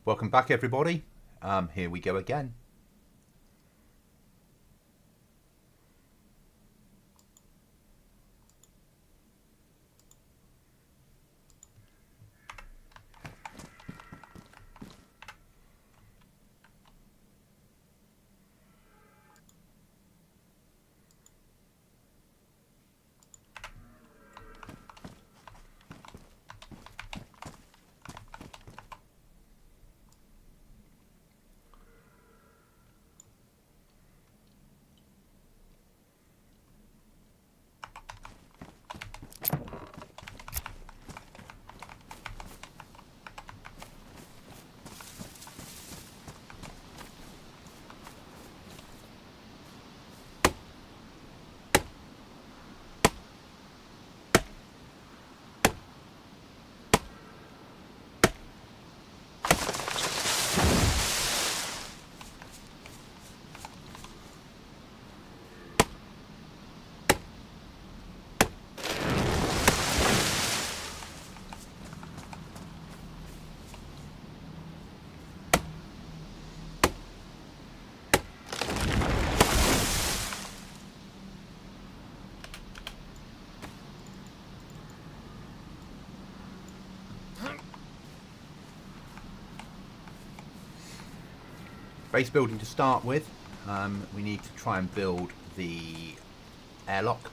Welcome back, everybody. Here we go again. Base building to start with. We need to try and build the airlock.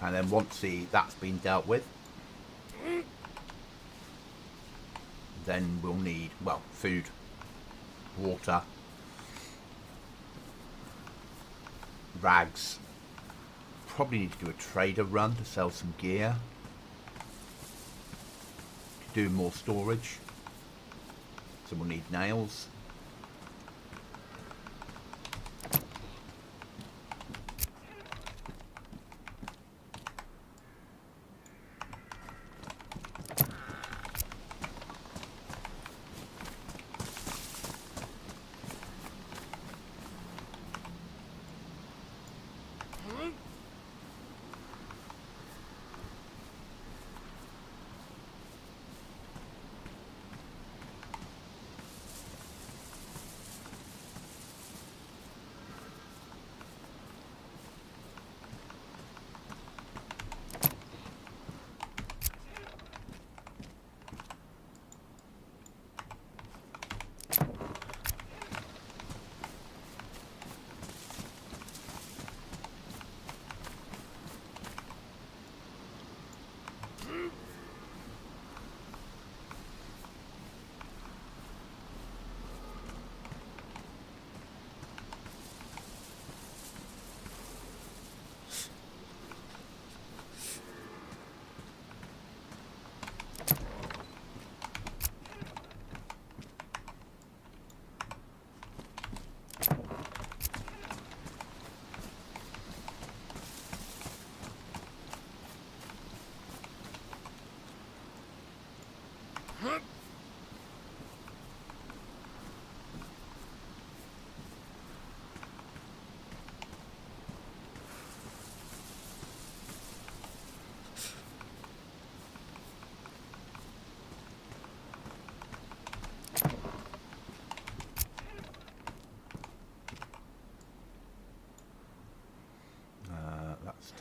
And then once that's been dealt with, then we'll need, well, food, water, rags. Probably need to do a trader run to sell some gear, to do more storage. So we'll need nails.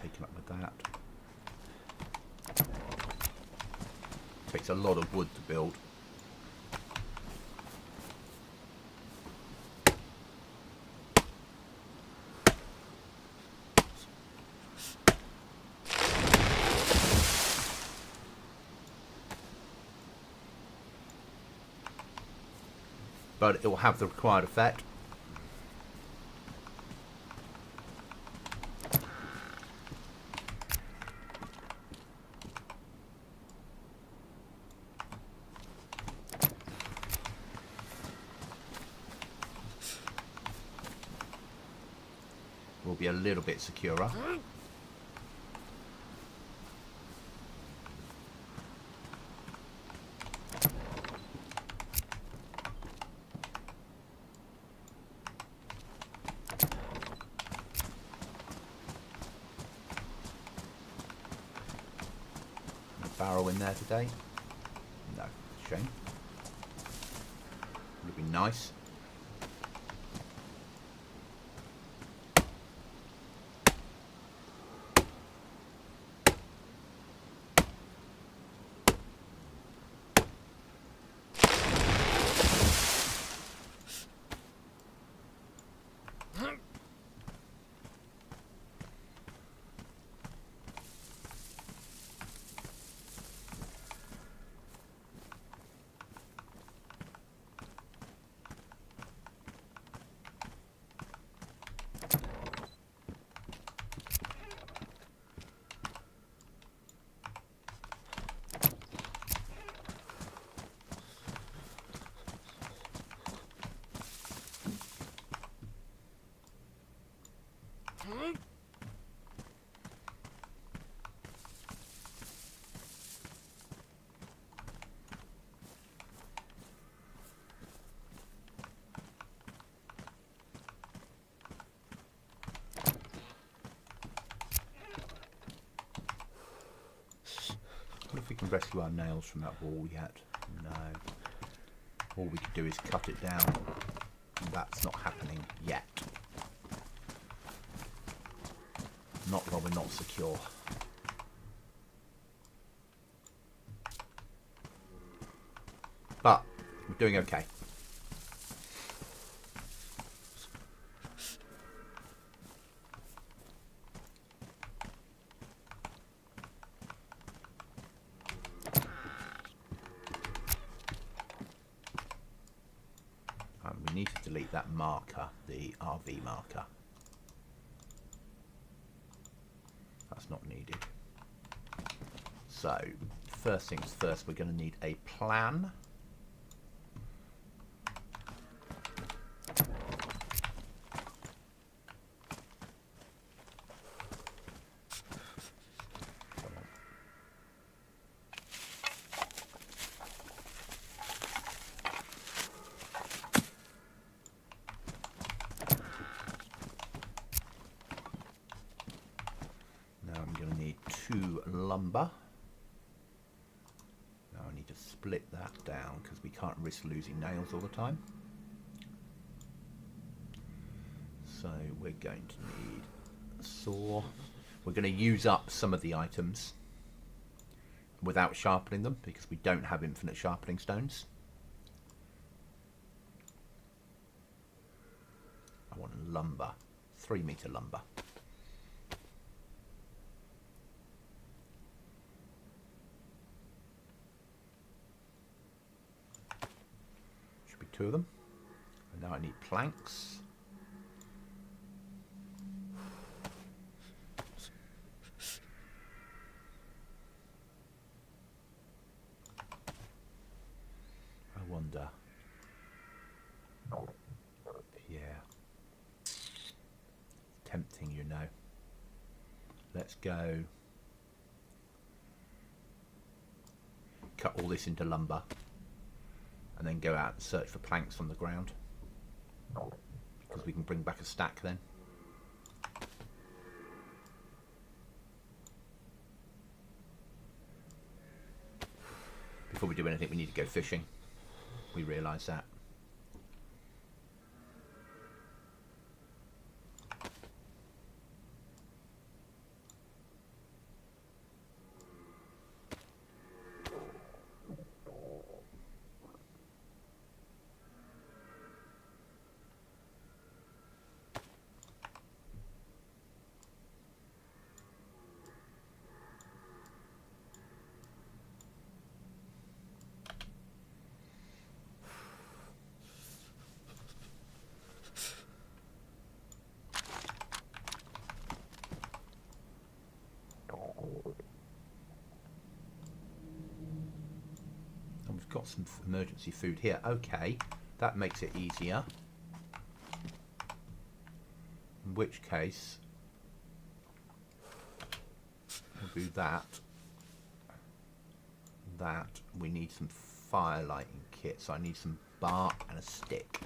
Taken up with that. Takes a lot of wood to build. but it will have the required effect. Will be a little bit securer. Barrel in there today? No, shame. Would be nice. What if we can rescue our nails from that wall yet? No. All we could do is cut it down. And that's not happening yet. Not while we're not secure. But we're doing okay. We need to delete that marker, the RV marker. That's not needed. So, first things first, we're going to need a plan. Lumber. Now I need to split that down because we can't risk losing nails all the time. So we're going to need a saw. We're going to use up some of the items without sharpening them because we don't have infinite sharpening stones. I want lumber, 3-meter lumber. Two of them. And now I need planks. I wonder. Yeah. Tempting, you know. Let's go. Cut all this into lumber. And then go out and search for planks on the ground. Because we can bring back a stack then. Before we do anything, we need to go fishing. We realise that. got some emergency food here. Okay, that makes it easier. In which case, we'll do that. We need some fire lighting kit, so I need some bark and a stick.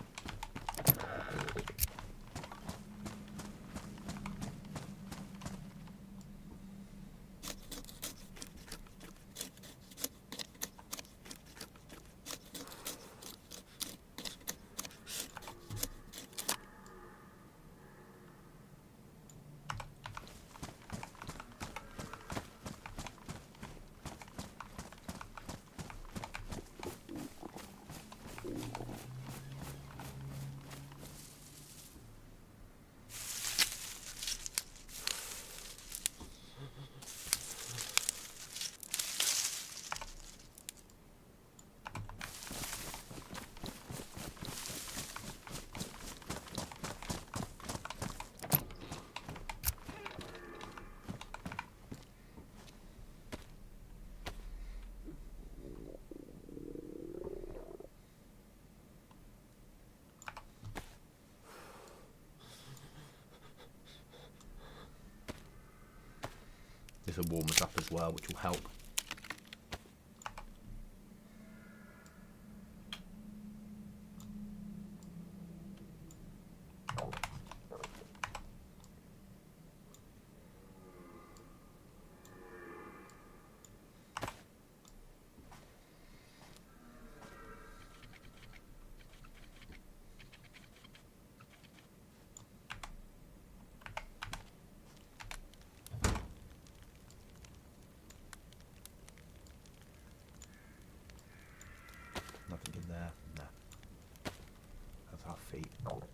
This will warm us up as well, which will help. Nothing in there. No. That's our feet. Okay.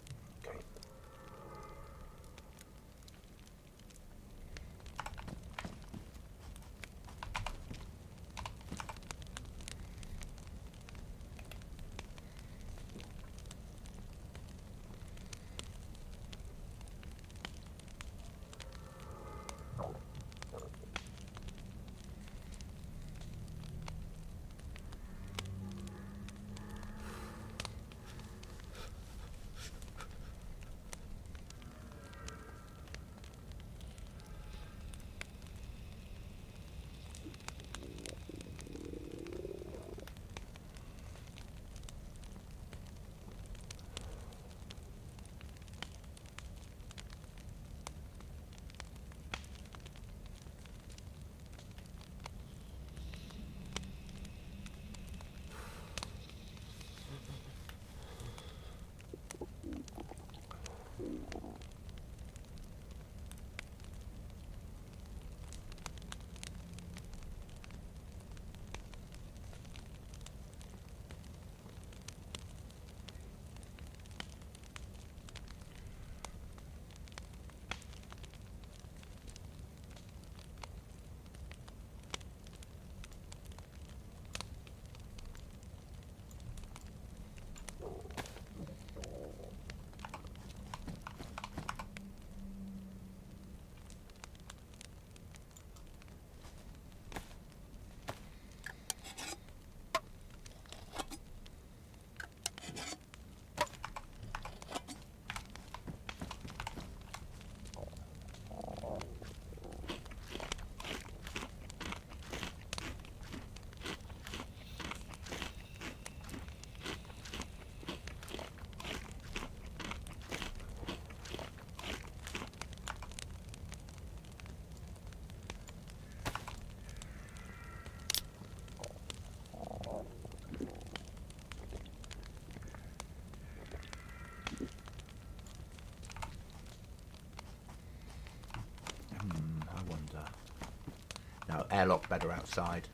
No, airlock better outside.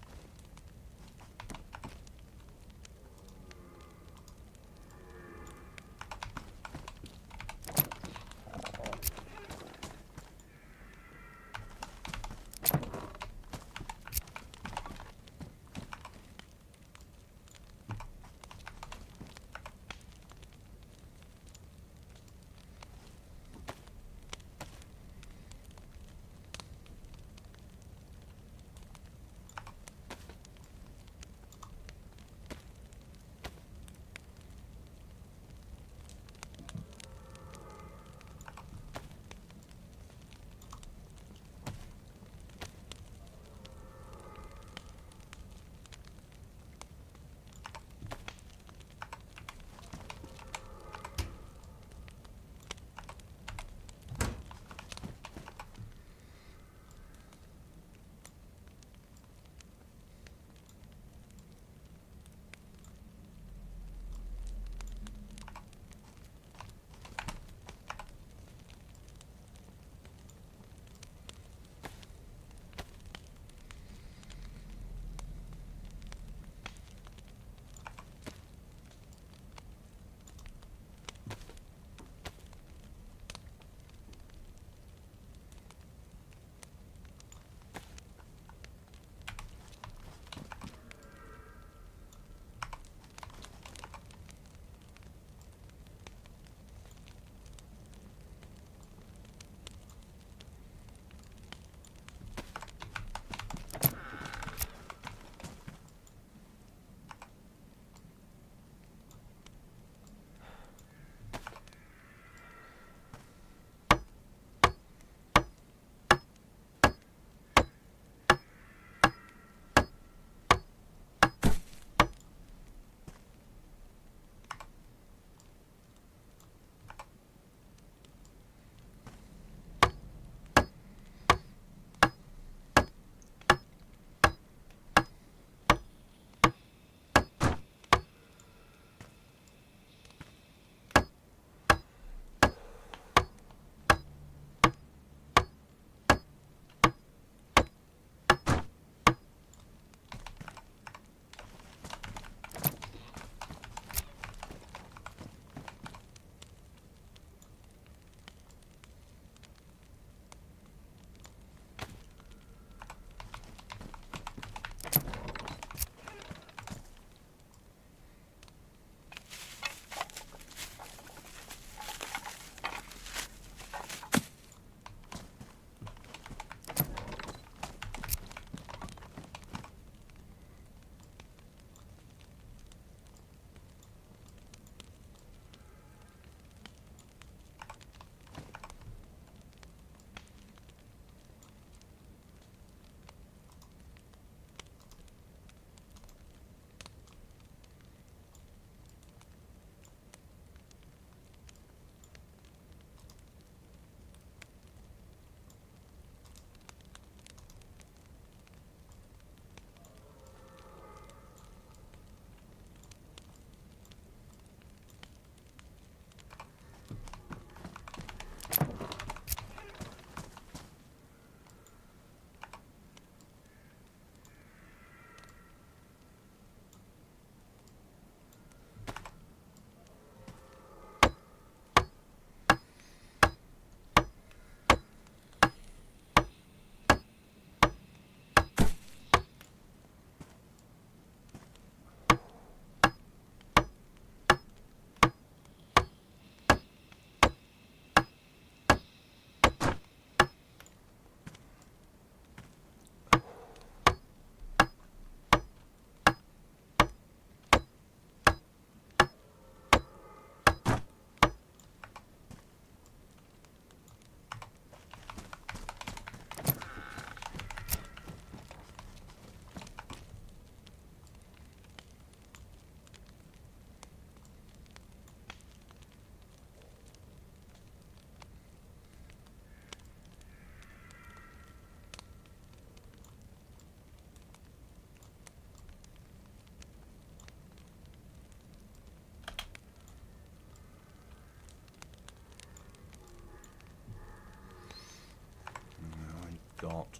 got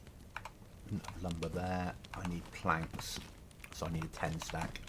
enough lumber there. I need planks, so I need a 10 stack.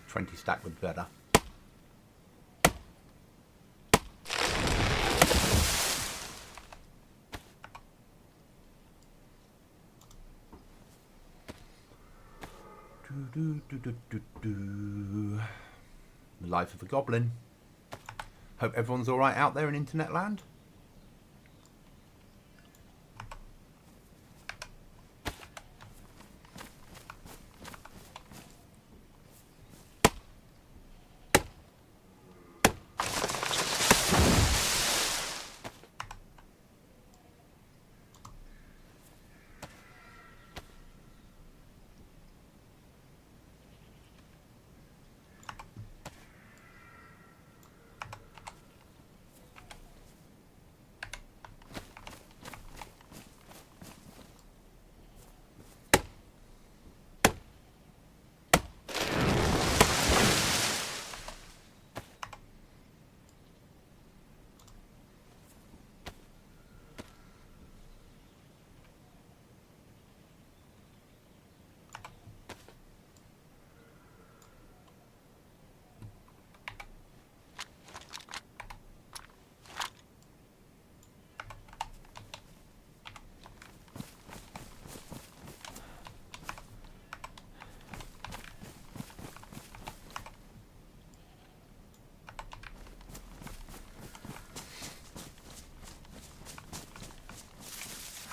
$20 stack would be better. The life of a goblin. Hope everyone's alright out there in internet land.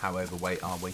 How overweight are we?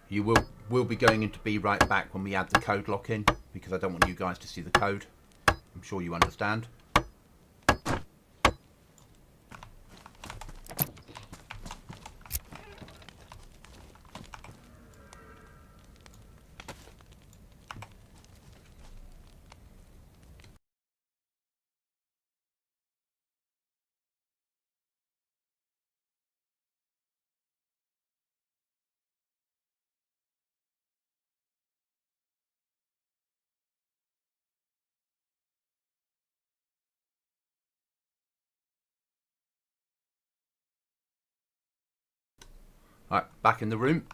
You will be going into be right back when we add the code lock in, because I don't want you guys to see the code. I'm sure you understand. All right, back in the room.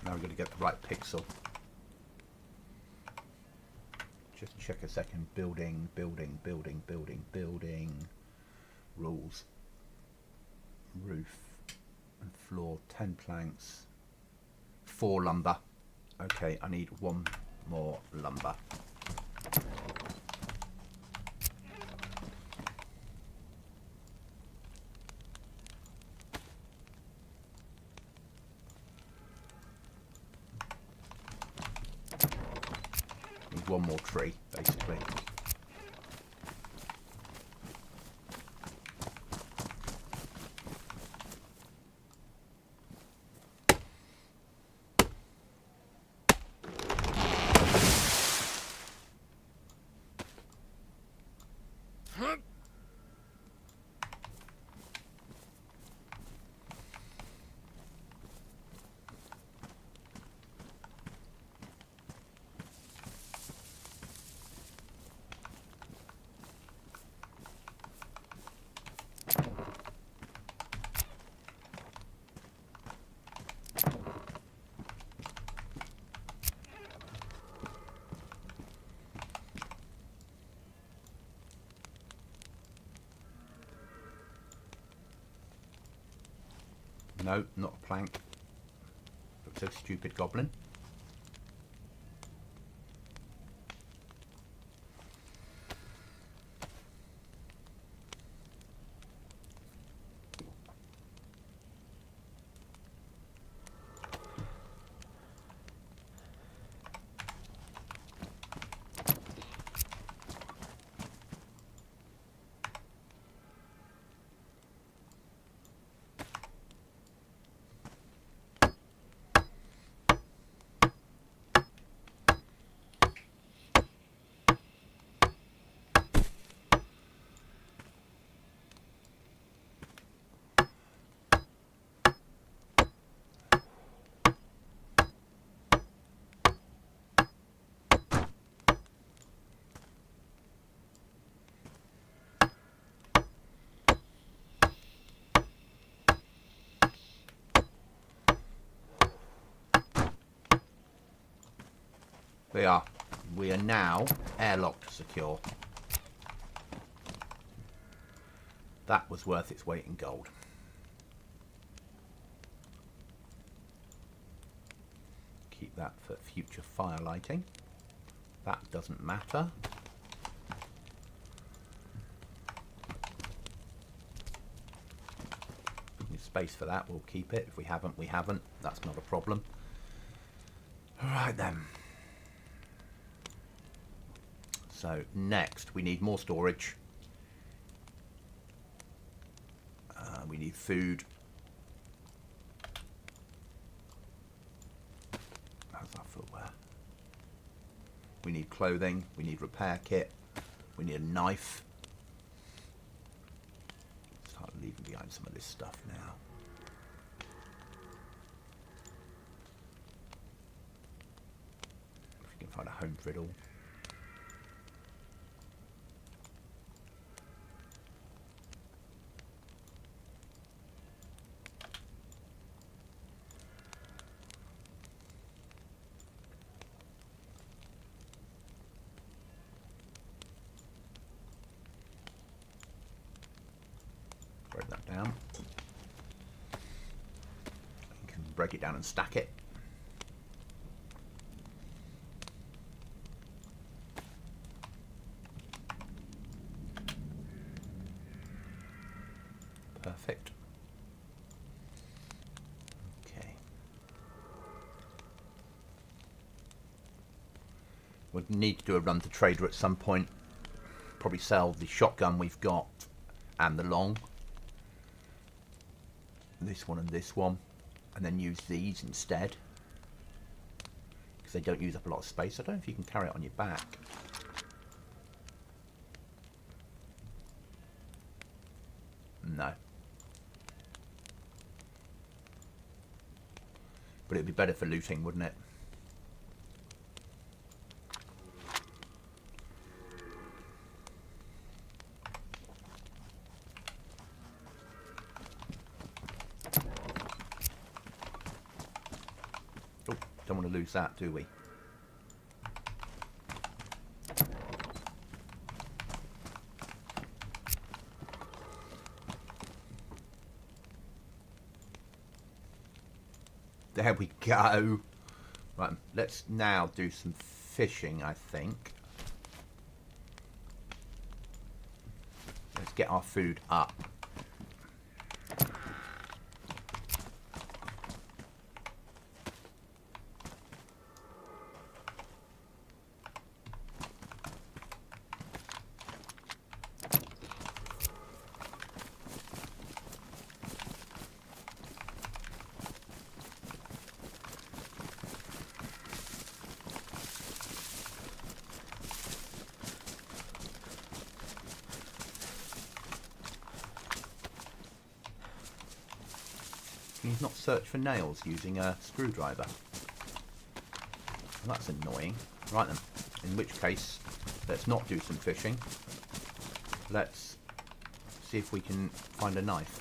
Now we're going to get the right pixel. Just check a second. Building. Rules. Roof and floor. 10 planks. 4 lumber. Okay, I need 1 more lumber. Need 1 more tree, basically. No, not a plank. Looks so stupid, Goblin. We are now airlock secure. That was worth its weight in gold. Keep that for future fire lighting. That doesn't matter. Space for that, we'll keep it. If we haven't, we haven't. That's not a problem. Alright then. So next we need more storage. We need food. How's our footwear? We need clothing. We need repair kit. We need a knife. Start leaving behind some of this stuff now. If we can find a home for it all. Break that down. You can break it down and stack it. Perfect. Okay. We'll need to do a run to trader at some point. Probably sell the shotgun we've got and the long. This one and this one, and then use these instead because they don't use up a lot of space. I don't know if you can carry it on your back. No, but it'd be better for looting, wouldn't it? Don't want to lose that, do we? There we go. Right, let's now do some fishing, I think. Let's get our food up. Can you not search for nails using a screwdriver? Well, that's annoying. Right then, in which case, let's not do some fishing. Let's see if we can find a knife.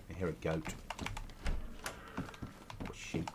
I hear a goat or sheep.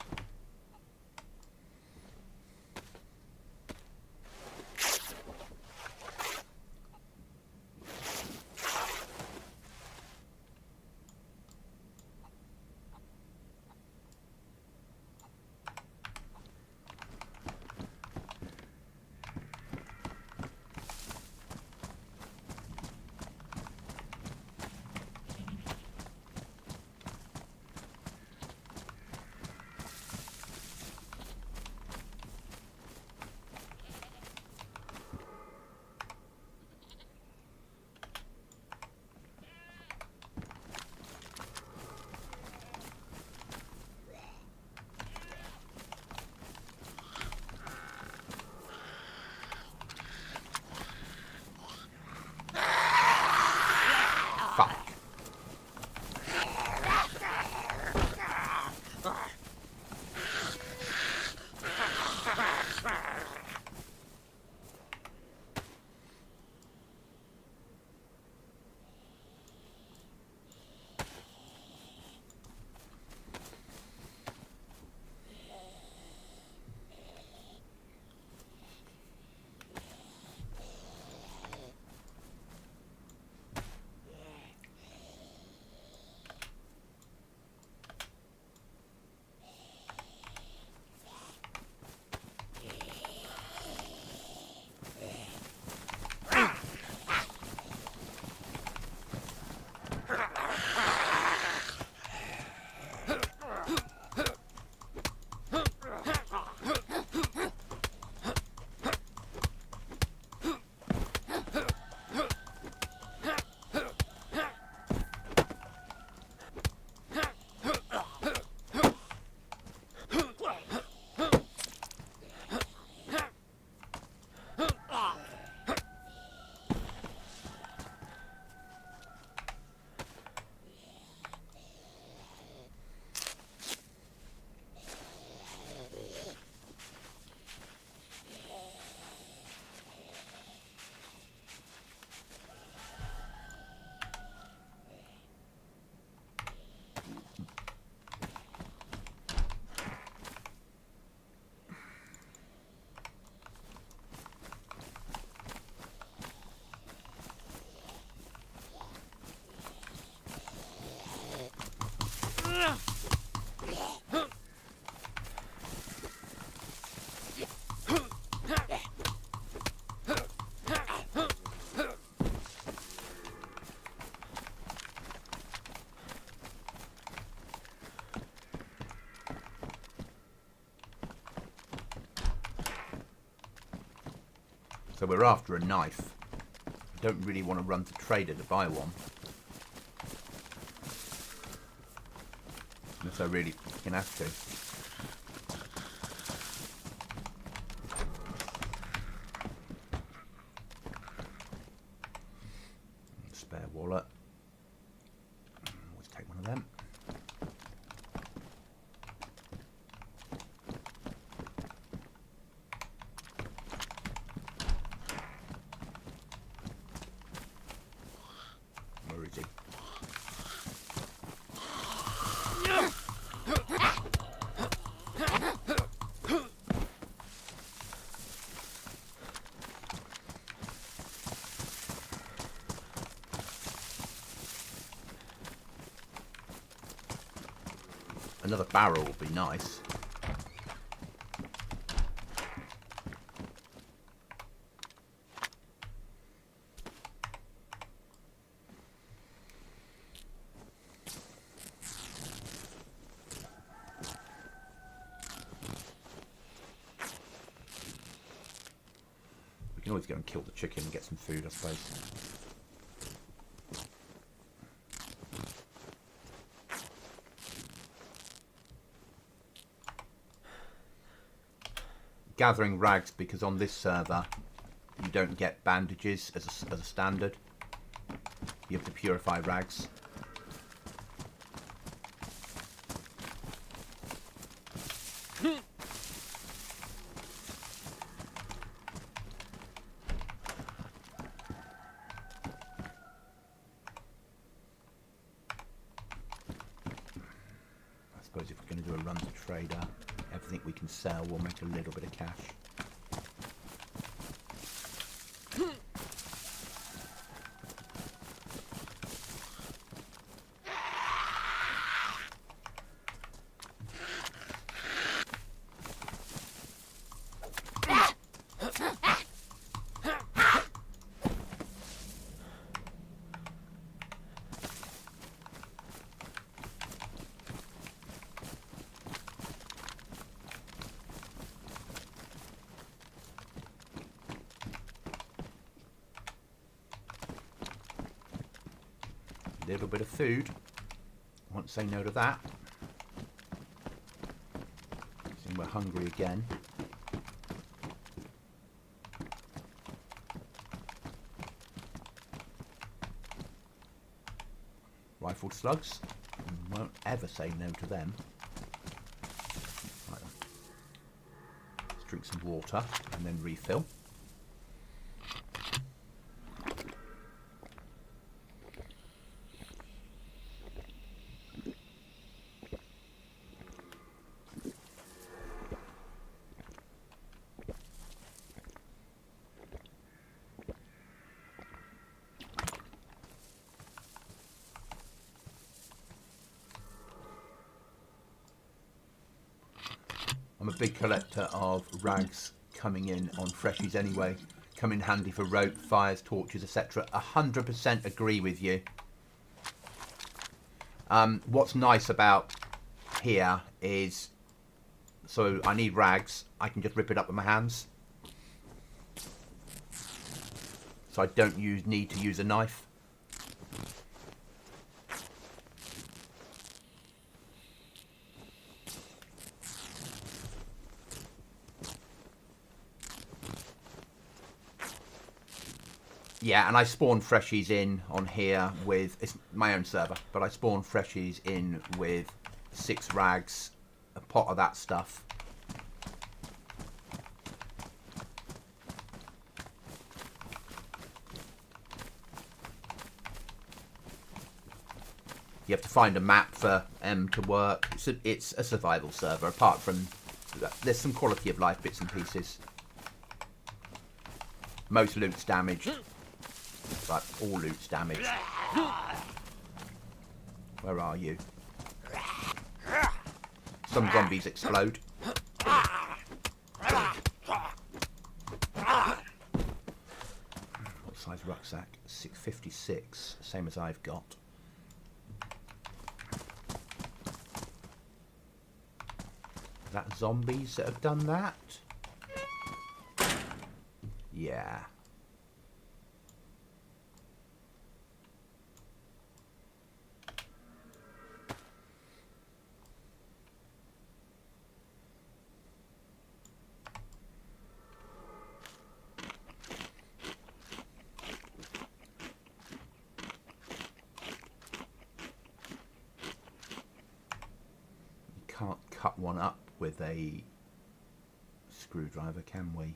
So we're after a knife. I don't really want to run to Trader to buy one. Unless I really can have to. Spare wallet. Always take one of them. Where is he? Another barrel would be nice. We can always go and kill the chicken and get some food, I suppose. Gathering rags, because on this server you don't get bandages as a standard. You have to purify rags. I suppose if we're going to do a run to Trader, everything we can sell will make a little bit of cash. Little bit of food. Won't say no to that. Seeing we're hungry again. Rifled slugs. Won't ever say no to them. Right. Let's drink some water and then refill. I'm a big collector of rags coming in on freshies anyway. Come in handy for rope, fires, torches, etc. 100% agree with you. What's nice about here is, so I need rags, I can just rip it up with my hands. So I don't need to use a knife. Yeah, and I spawn freshies in on here with, it's my own server, but I spawn freshies in with 6 rags, a pot of that stuff. You have to find a map for M to work. It's a survival server, apart from... There's some quality of life bits and pieces. Most loot's damaged. Like, all loot's damaged. Where are you? Some zombies explode. What size rucksack? 656. Same as I've got. Is that zombies that have done that? Yeah. Can't cut one up with a screwdriver, can we?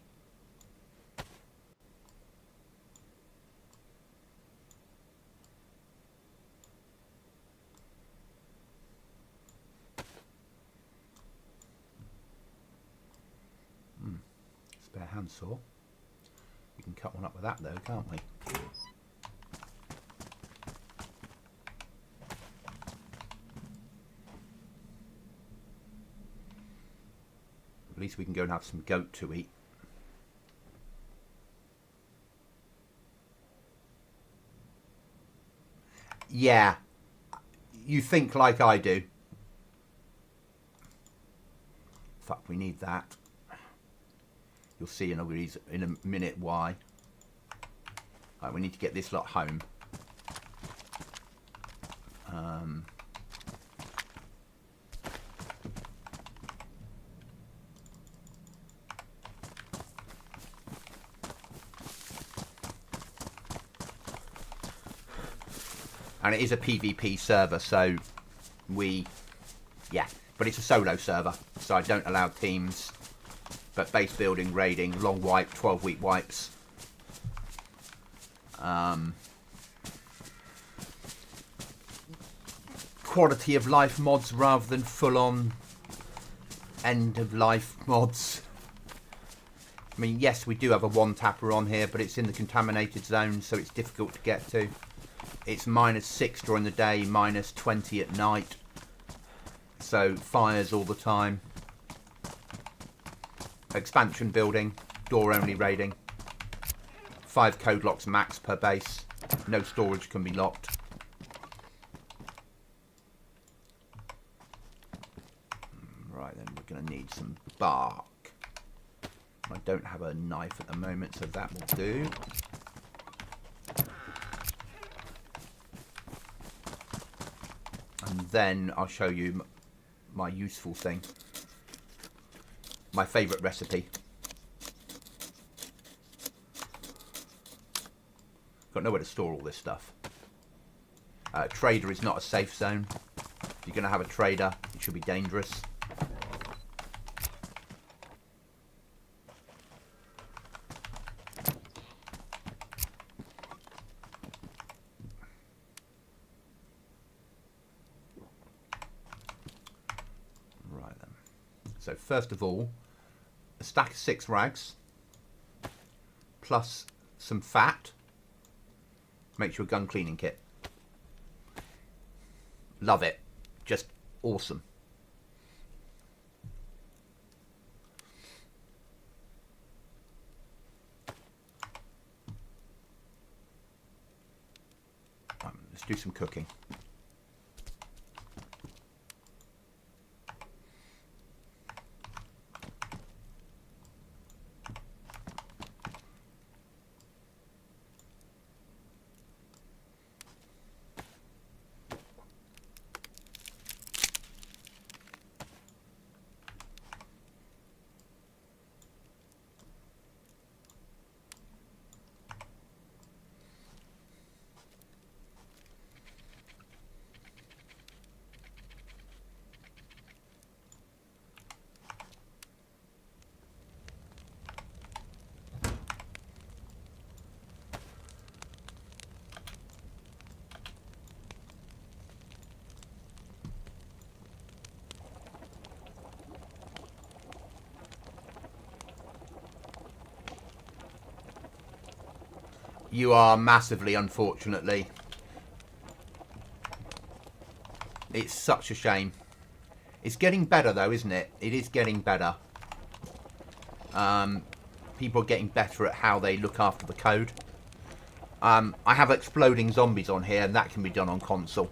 Spare handsaw. We can cut one up with that though, can't we? At least we can go and have some goat to eat. Yeah. You think like I do. Fuck, we need that. You'll see in a minute why. Right, we need to get this lot home. And it is a PvP server, so yeah, but it's a solo server, so I don't allow teams. But base building, raiding, long wipe, 12-week wipes. Quality of life mods rather than full-on end of life mods. I mean, yes, we do have a one-tapper on here, but it's in the contaminated zone, so it's difficult to get to. It's -6 during the day, -20 at night. So fires all the time. Expansion building, door only raiding. 5 code locks max per base. No storage can be locked. Right then, we're going to need some bark. I don't have a knife at the moment, so that will do. And then I'll show you my useful thing. My favourite recipe. Got nowhere to store all this stuff. Trader is not a safe zone. If you're going to have a trader, it should be dangerous. Right then. So first of all, a stack of 6 rags, plus some fat, makes you a gun cleaning kit. Love it. Just awesome. Let's do some cooking. You are massively, unfortunately. It's such a shame. It's getting better though, isn't it? It is getting better. People are getting better at how they look after the code. I have exploding zombies on here, and that can be done on console.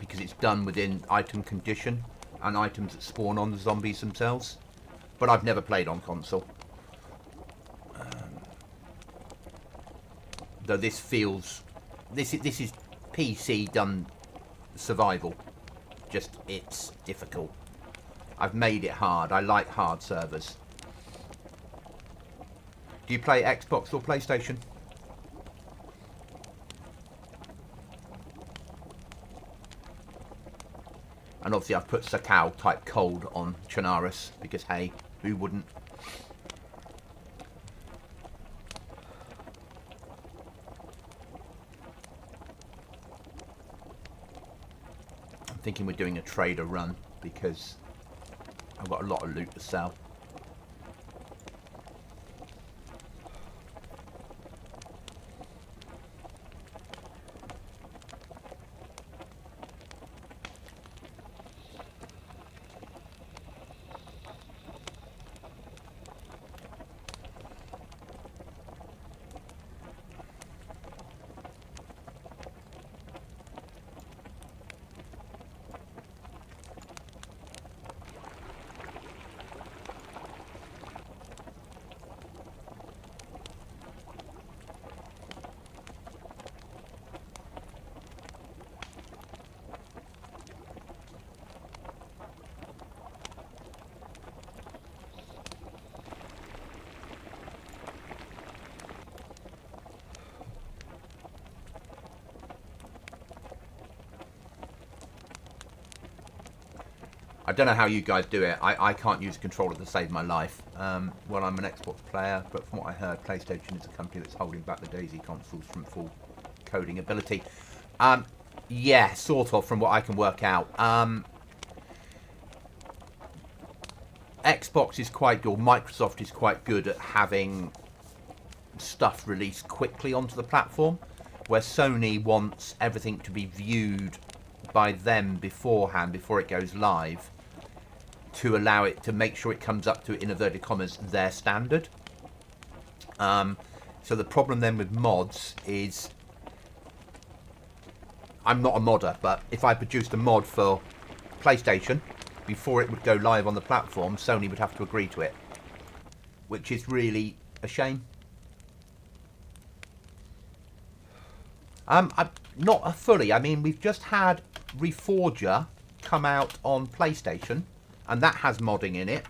Because it's done within item condition and items that spawn on the zombies themselves. But I've never played on console. Though this feels... This is PC done survival. Just, it's difficult. I've made it hard. I like hard servers. Do you play Xbox or PlayStation? And obviously I've put Sakao type cold on Chernarus because hey, who wouldn't? I'm thinking we're doing a trader run because I've got a lot of loot to sell. I don't know how you guys do it. I can't use a controller to save my life. Well, I'm an Xbox player, but from what I heard, PlayStation is a company that's holding back the DayZ consoles from full coding ability. Yeah, sort of, from what I can work out. Xbox is quite good, Microsoft is quite good at having stuff released quickly onto the platform, where Sony wants everything to be viewed by them beforehand, before it goes live, to allow it to make sure it comes up to, in inverted commas, their standard. So the problem then with mods is, I'm not a modder, but if I produced a mod for PlayStation, before it would go live on the platform, Sony would have to agree to it, which is really a shame. Not fully. I mean, we've just had Reforger come out on PlayStation, and that has modding in it.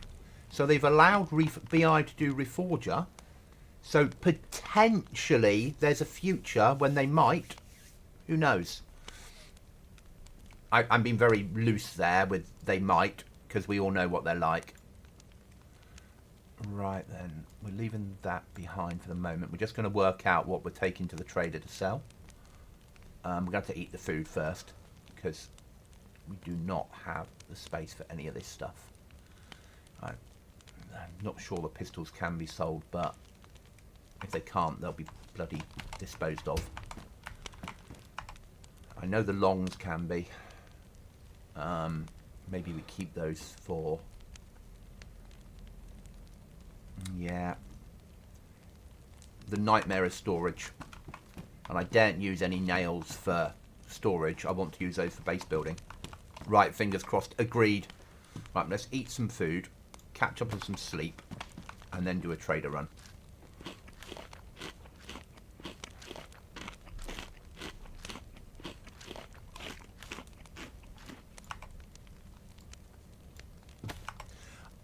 So they've allowed BI to do Reforger. So potentially there's a future when they might. Who knows? I'm being very loose there with they might, because we all know what they're like. Right then, we're leaving that behind for the moment. We're just going to work out what we're taking to the trader to sell. We're going to have to eat the food first, because we do not have the space for any of this stuff. I'm not sure the pistols can be sold, but if they can't, they'll be bloody disposed of. I know the longs can be. Maybe we keep those for... Yeah. The nightmare is storage. And I daren't use any nails for storage. I want to use those for base building. Right, fingers crossed. Agreed. Right, let's eat some food, catch up on some sleep, and then do a trader run.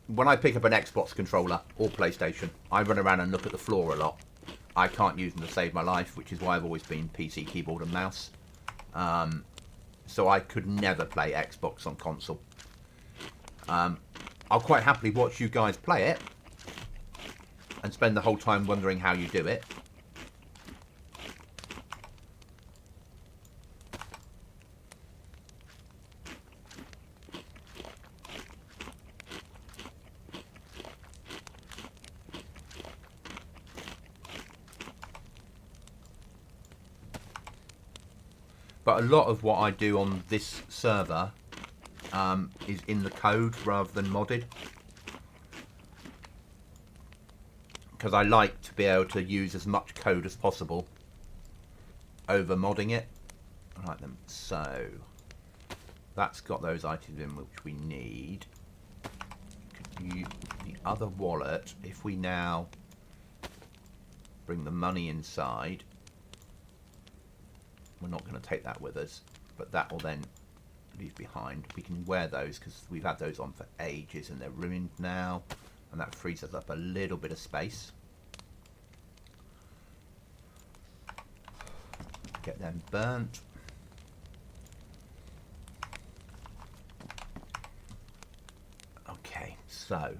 When I pick up an Xbox controller or PlayStation, I run around and look at the floor a lot. I can't use them to save my life, which is why I've always been PC, keyboard and mouse. So I could never play Xbox on console. I'll quite happily watch you guys play it and spend the whole time wondering how you do it. But a lot of what I do on this server is in the code rather than modded. Because I like to be able to use as much code as possible over modding it. Right then, so that's got those items in which we need. The other wallet, if we now bring the money inside, we're not going to take that with us, but that will then leave behind. We can wear those because we've had those on for ages and they're ruined now, and that frees us up a little bit of space. Get them burnt. Okay, so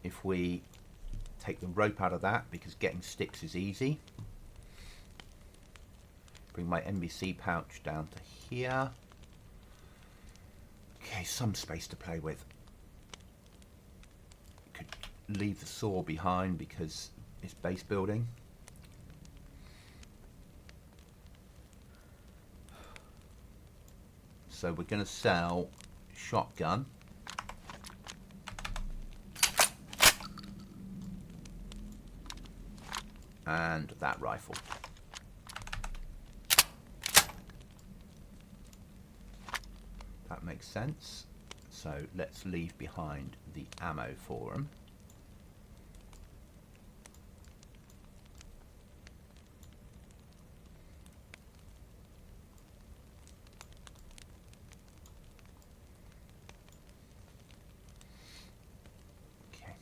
if we take the rope out of that, because getting sticks is easy, bring my NBC pouch down to here. Okay, some space to play with. Could leave the saw behind because it's base building. So we're going to sell shotgun. And that rifle. That makes sense. So let's leave behind the ammo for them. Okay.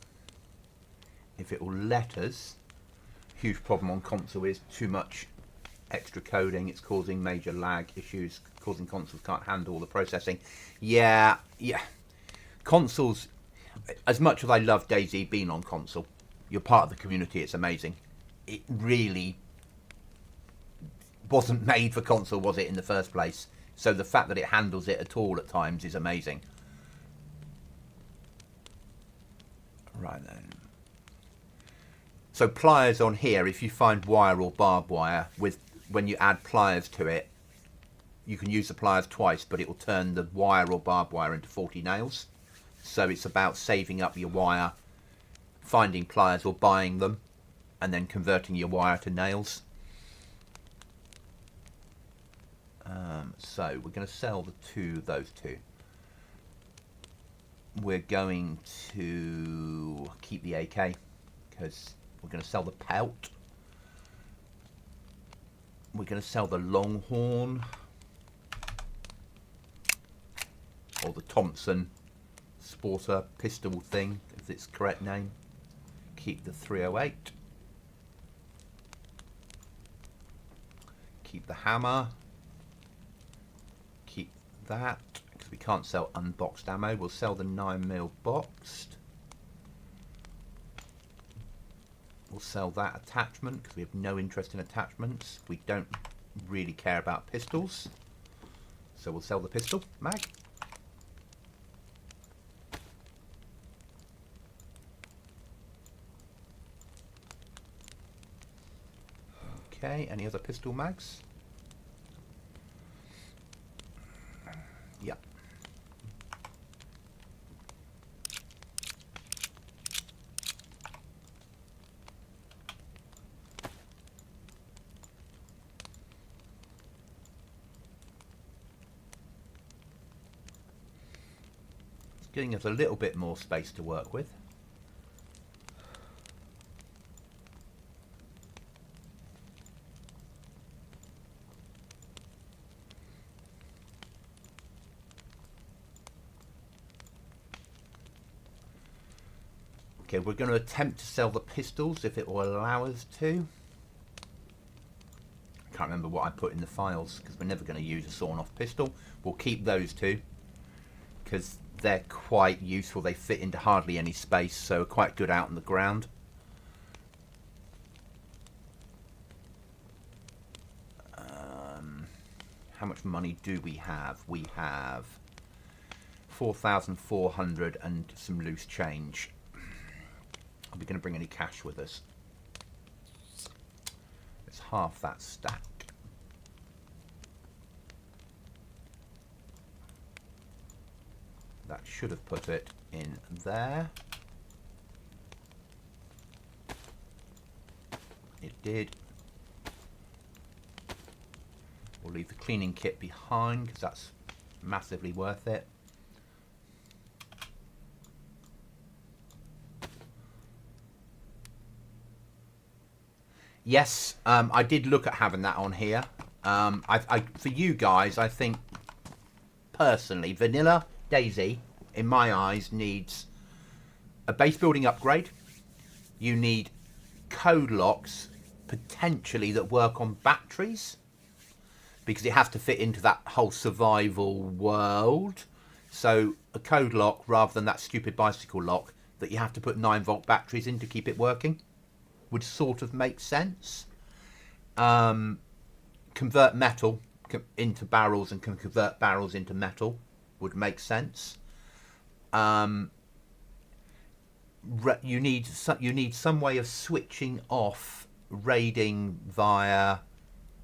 If it will let us, huge problem on console is too much extra coding. It's causing major lag issues, causing consoles can't handle the processing. Yeah. Consoles, as much as I love DayZ being on console, you're part of the community, it's amazing. It really wasn't made for console, was it, in the first place? So the fact that it handles it at all at times is amazing. Right then. So pliers on here, if you find wire or barbed wire, when you add pliers to it, you can use the pliers twice, but it will turn the wire or barbed wire into 40 nails. So it's about saving up your wire, finding pliers or buying them, and then converting your wire to nails. So we're going to sell those two. We're going to keep the AK because we're going to sell the pelt. We're going to sell the Longhorn, or the Thompson Sporter pistol thing, if it's the correct name. Keep the 308. Keep the hammer. Keep that, because we can't sell unboxed ammo. We'll sell the 9mm boxed. We'll sell that attachment because we have no interest in attachments. We don't really care about pistols. So we'll sell the pistol mag. Okay, any other pistol mags? Yeah. Giving us a little bit more space to work with. Okay, we're going to attempt to sell the pistols if it will allow us to. I can't remember what I put in the files because we're never going to use a sawn-off pistol. We'll keep those two because they're quite useful. They fit into hardly any space, so quite good out on the ground. How much money do we have? We have 4,400 and some loose change. Are we going to bring any cash with us? It's half that stack. That should have put it in there. It did. We'll leave the cleaning kit behind because that's massively worth it. Yes, I did look at having that on here. For you guys, I think personally, Vanilla DayZ, in my eyes, needs a base building upgrade. You need code locks, potentially, that work on batteries, because it has to fit into that whole survival world. So a code lock, rather than that stupid bicycle lock that you have to put 9-volt batteries in to keep it working, would sort of make sense. Convert metal into barrels and can convert barrels into metal would make sense. You need some way of switching off raiding via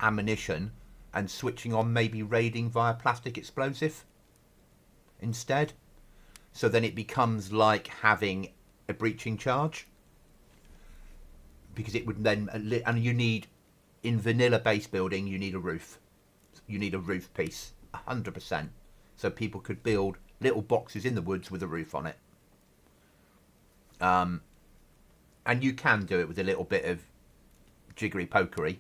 ammunition and switching on maybe raiding via plastic explosive instead. So then it becomes like having a breaching charge. Because it would then, and you need, in vanilla base building, you need a roof. You need a roof piece, 100%. So people could build little boxes in the woods with a roof on it. And you can do it with a little bit of jiggery pokery,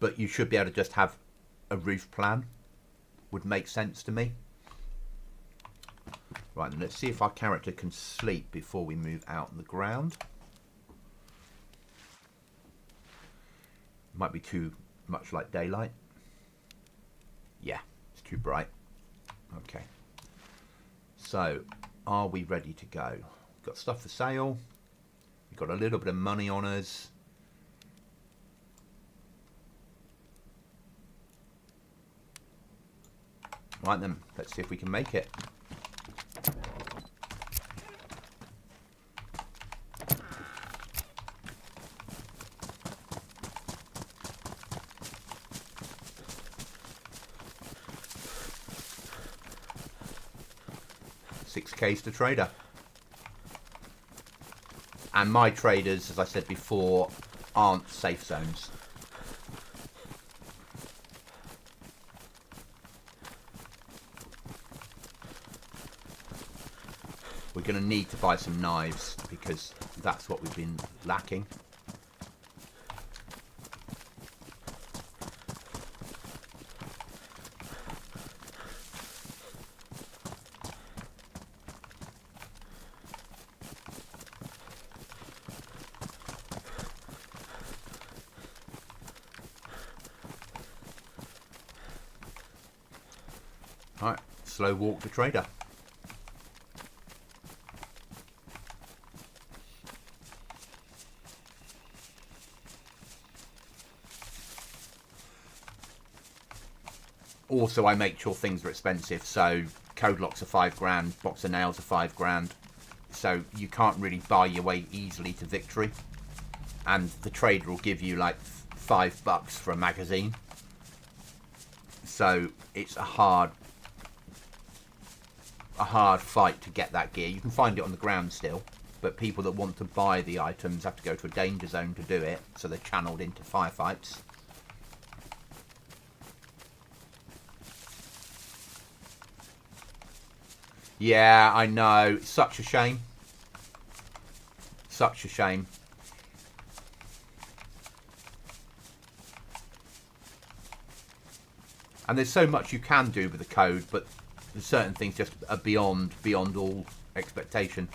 but you should be able to just have a roof plan. Would make sense to me. Right, then let's see if our character can sleep before we move out on the ground. Might be too much like daylight. Yeah, it's too bright. Okay. So, are we ready to go? We've got stuff for sale. We've got a little bit of money on us. Right then, let's see if we can make it. $6K to trader. And my traders, as I said before, aren't safe zones. We're going to need to buy some knives because that's what we've been lacking. Alright, slow walk to trader. Also, I make sure things are expensive, so code locks are £5, box of nails are £5, so you can't really buy your way easily to victory. And the trader will give you like $5 for a magazine. So it's a hard fight to get that gear. You can find it on the ground still, but people that want to buy the items have to go to a danger zone to do it, so they're channeled into firefights. Yeah, I know. It's such a shame. Such a shame. And there's so much you can do with the code, but there's certain things just are beyond all expectation.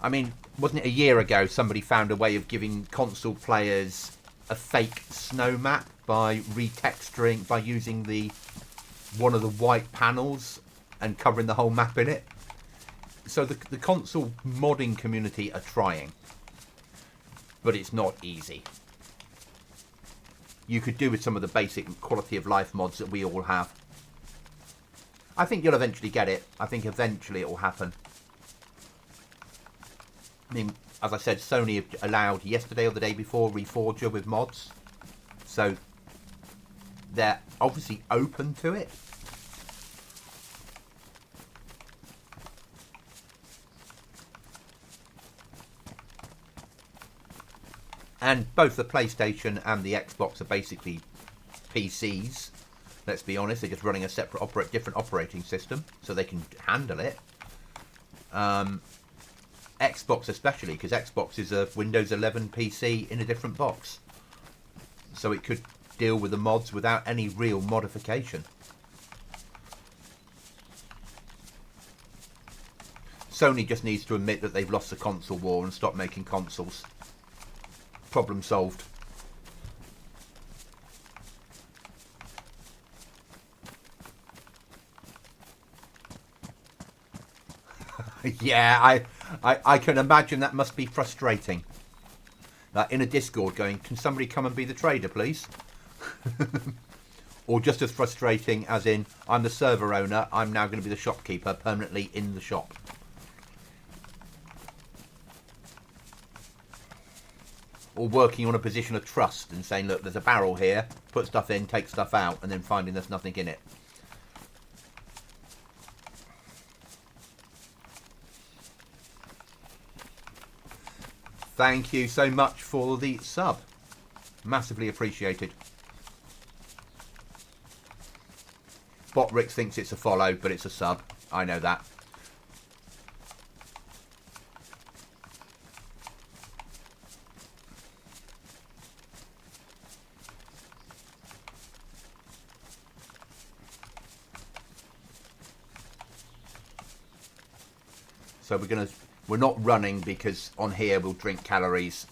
I mean, wasn't it a year ago somebody found a way of giving console players a fake snow map by retexturing, by using one of the white panels and covering the whole map in it? So the console modding community are trying, but it's not easy. You could do with some of the basic quality of life mods that we all have. I think you'll eventually get it. I think eventually it will happen. I mean, as I said, Sony have allowed yesterday or the day before Reforger with mods. So they're obviously open to it. And both the PlayStation and the Xbox are basically PCs. Let's be honest, they're just running a separate, different operating system, so they can handle it. Xbox especially, because Xbox is a Windows 11 PC in a different box. So it could deal with the mods without any real modification. Sony just needs to admit that they've lost the console war and stop making consoles. Problem solved. Yeah, I can imagine that must be frustrating. Like in a Discord going, can somebody come and be the trader, please? Or just as frustrating as in, I'm the server owner, I'm now going to be the shopkeeper permanently in the shop. Or working on a position of trust and saying, look, there's a barrel here, put stuff in, take stuff out, and then finding there's nothing in it. Thank you so much for the sub. Massively appreciated. Botrix thinks it's a follow, but it's a sub. I know that. So we're not running because on here we'll drink calories.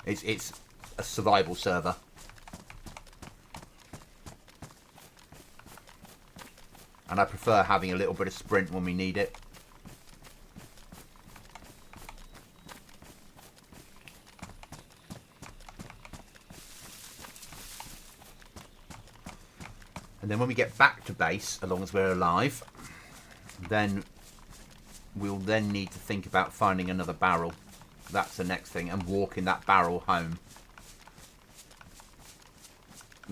It's a survival server. And I prefer having a little bit of sprint when we need it. And then when we get back to base, as long as we're alive, then we'll then need to think about finding another barrel. That's the next thing, and walking that barrel home.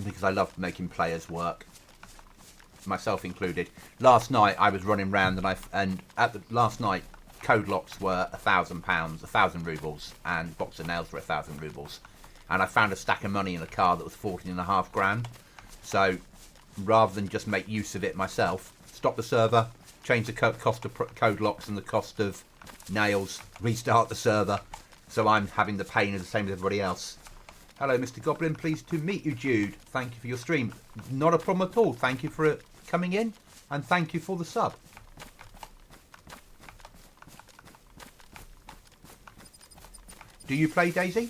Because I love making players work. Myself included. Last night I was running around last night code locks were £1,000, 1,000 rubles, and box of nails were 1,000 rubles. And I found a stack of money in a car that was 14.5 grand. So rather than just make use of it myself, stop the server, change the cost of code locks and the cost of nails, restart the server. So I'm having the pain of the same as everybody else. Hello, Mr. Goblin. Pleased to meet you, Jude. Thank you for your stream. Not a problem at all. Thank you for coming in, and thank you for the sub. Do you play DayZ?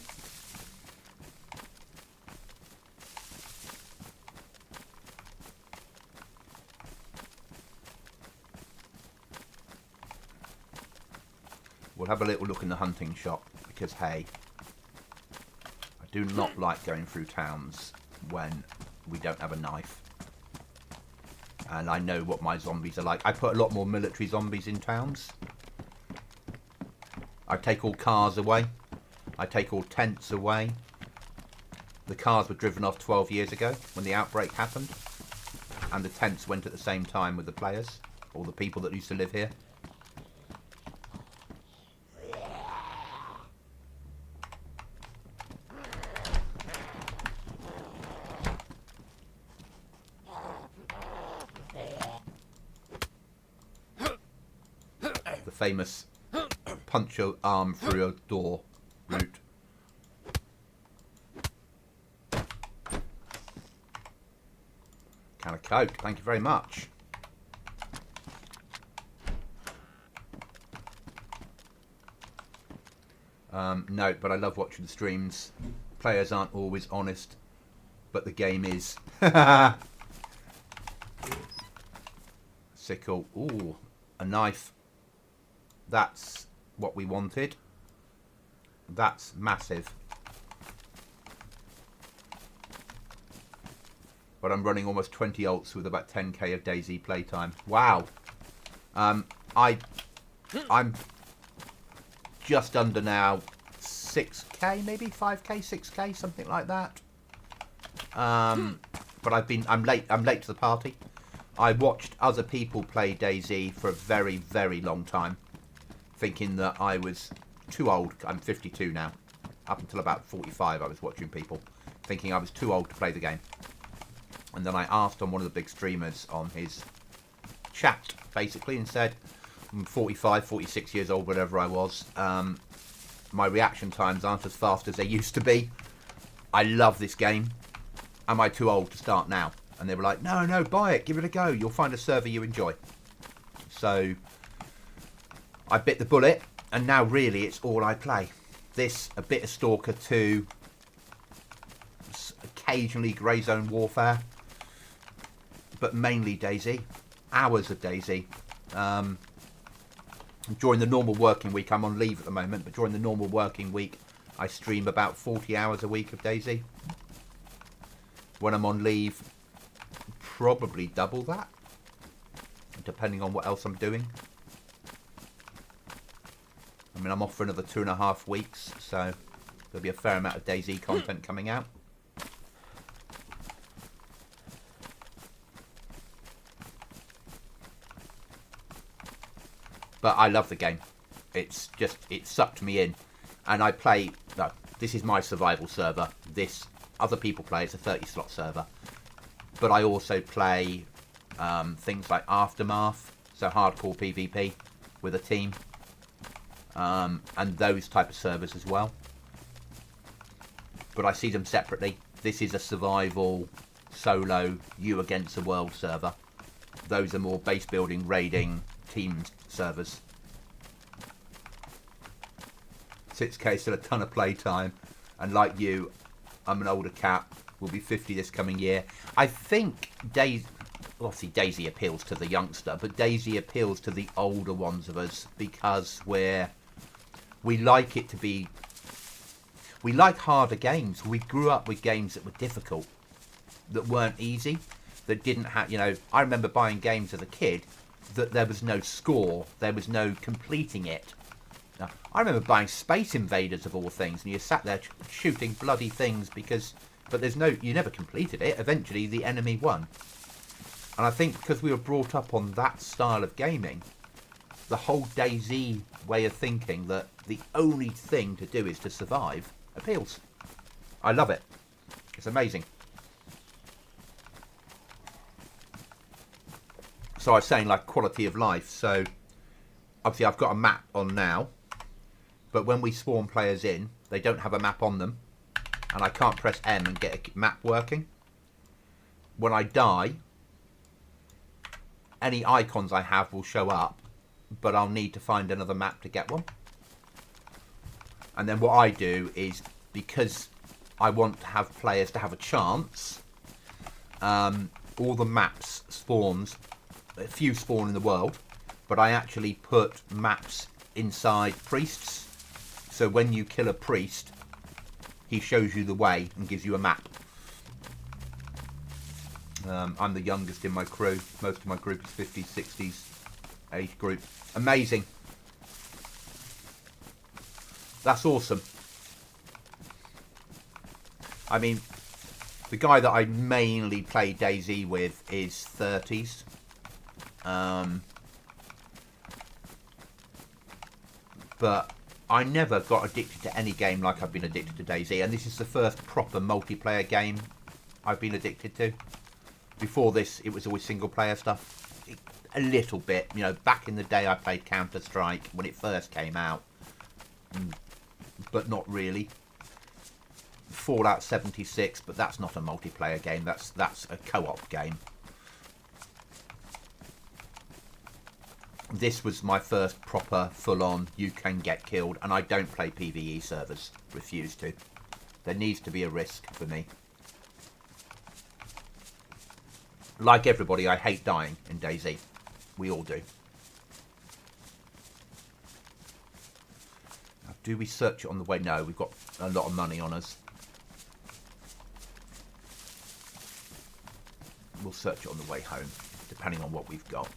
We'll have a little look in the hunting shop because, hey, I do not like going through towns when we don't have a knife. And I know what my zombies are like. I put a lot more military zombies in towns. I take all cars away. I take all tents away. The cars were driven off 12 years ago when the outbreak happened. And the tents went at the same time with the players. All the people that used to live here. Famous punch your arm through a door route. Can of Coke, thank you very much. No, but I love watching the streams. Players aren't always honest, but the game is. Sickle. Ooh, a knife. That's what we wanted. That's massive. But I'm running almost 20 ults with about 10k of DayZ playtime. Wow. I'm just under now 6k, maybe 5k, 6k, something like that. But I'm late to the party. I watched other people play DayZ for a very, very long time, thinking that I was too old. I'm 52 now. Up until about 45, I was watching people, thinking I was too old to play the game. And then I asked on one of the big streamers on his chat, basically, and said, I'm 45, 46 years old, whatever I was. My reaction times aren't as fast as they used to be. I love this game. Am I too old to start now? And they were like, no, buy it, give it a go. You'll find a server you enjoy. So I bit the bullet, and now really it's all I play. This, a bit of Stalker 2, occasionally Grey Zone Warfare, but mainly DayZ. Hours of DayZ. During the normal working week, I'm on leave at the moment, but during the normal working week, I stream about 40 hours a week of DayZ. When I'm on leave, probably double that, depending on what else I'm doing. I mean, I'm off for another 2.5 weeks, so there'll be a fair amount of DayZ content coming out. But I love the game. It's just, it sucked me in. And I play, no, this is my survival server. This, other people play, it's a 30-slot server. But I also play things like Aftermath, so hardcore PvP with a team. And those type of servers as well. But I see them separately. This is a survival, solo, you against the world server. Those are more base building, raiding, teams servers. 6k, still a ton of playtime. And like you, I'm an older cat. Will be 50 this coming year. I think obviously DayZ appeals to the youngster, but DayZ appeals to the older ones of us because we like it to be. We like harder games. We grew up with games that were difficult, that weren't easy, that didn't have. You know, I remember buying games as a kid that there was no score, there was no completing it. Now, I remember buying Space Invaders of all things, and you sat there shooting bloody things but there's no, you never completed it. Eventually, the enemy won. And I think because we were brought up on that style of gaming, the whole DayZ way of thinking that the only thing to do is to survive appeals. I love it. It's amazing. So I was saying, like, quality of life. So obviously I've got a map on now, but when we spawn players in, they don't have a map on them, and I can't press M and get a map working. When I die, any icons I have will show up, but I'll need to find another map to get one. And then what I do is, because I want to have players to have a chance, all the maps spawns, a few spawn in the world, but I actually put maps inside priests. So when you kill a priest, he shows you the way and gives you a map. I'm the youngest in my crew. Most of my group is 50s, 60s age group. Amazing. That's awesome. I mean, the guy that I mainly play DayZ with is 30s. But I never got addicted to any game like I've been addicted to DayZ, and this is the first proper multiplayer game I've been addicted to. Before this, it was always single player stuff. A little bit, you know, back in the day I played Counter-Strike when it first came out, but not really. Fallout 76, but that's not a multiplayer game, that's a co-op game. This was my first proper full-on you can get killed, and I don't play PvE servers. Refuse to. There needs to be a risk for me. Like everybody, I hate dying in DayZ. We all do. Now, do we search it on the way? No, we've got a lot of money on us. We'll search it on the way home, depending on what we've got.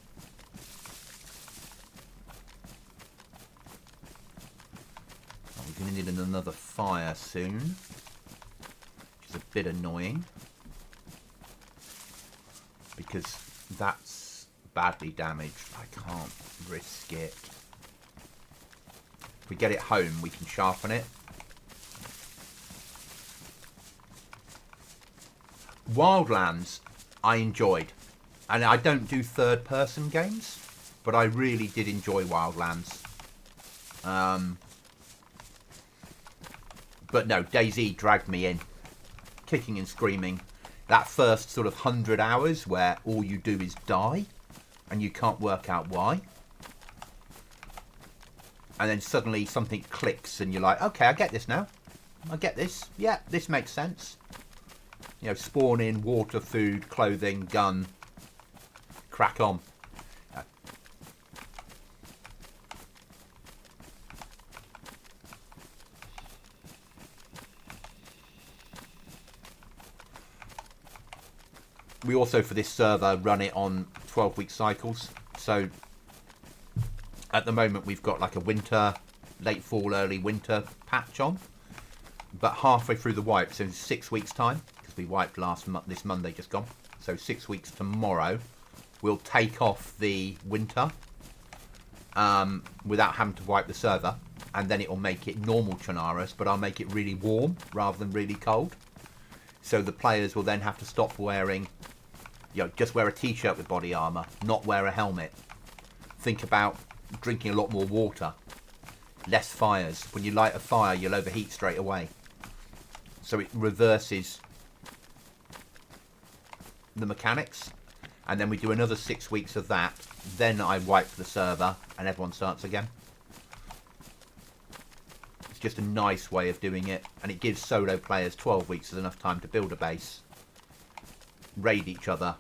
Going to need another fire soon, which is a bit annoying because that's badly damaged. I can't risk it. If we get it home, we can sharpen it. Wildlands I enjoyed, and I don't do third-person games, but I really did enjoy Wildlands. But no, DayZ dragged me in, kicking and screaming. That first sort of 100 hours where all you do is die, and you can't work out why. And then suddenly something clicks, and you're like, okay, I get this now. I get this. Yeah, this makes sense. You know, spawn in, water, food, clothing, gun, crack on. We also, for this server, run it on 12-week cycles. So, at the moment, we've got like a winter, late fall, early winter patch on. But halfway through the wipe, so in 6 weeks' time, because we wiped this Monday just gone. So 6 weeks tomorrow, we'll take off the winter without having to wipe the server. And then it'll make it normal Chernarus, but I'll make it really warm rather than really cold. So the players will then have to stop wearing, you know, just wear a t-shirt with body armor, not wear a helmet. Think about drinking a lot more water, less fires. When you light a fire, you'll overheat straight away. So it reverses the mechanics. And then we do another 6 weeks of that. Then I wipe the server and everyone starts again. Just a nice way of doing it, and it gives solo players 12 weeks is enough time to build a base, raid each other,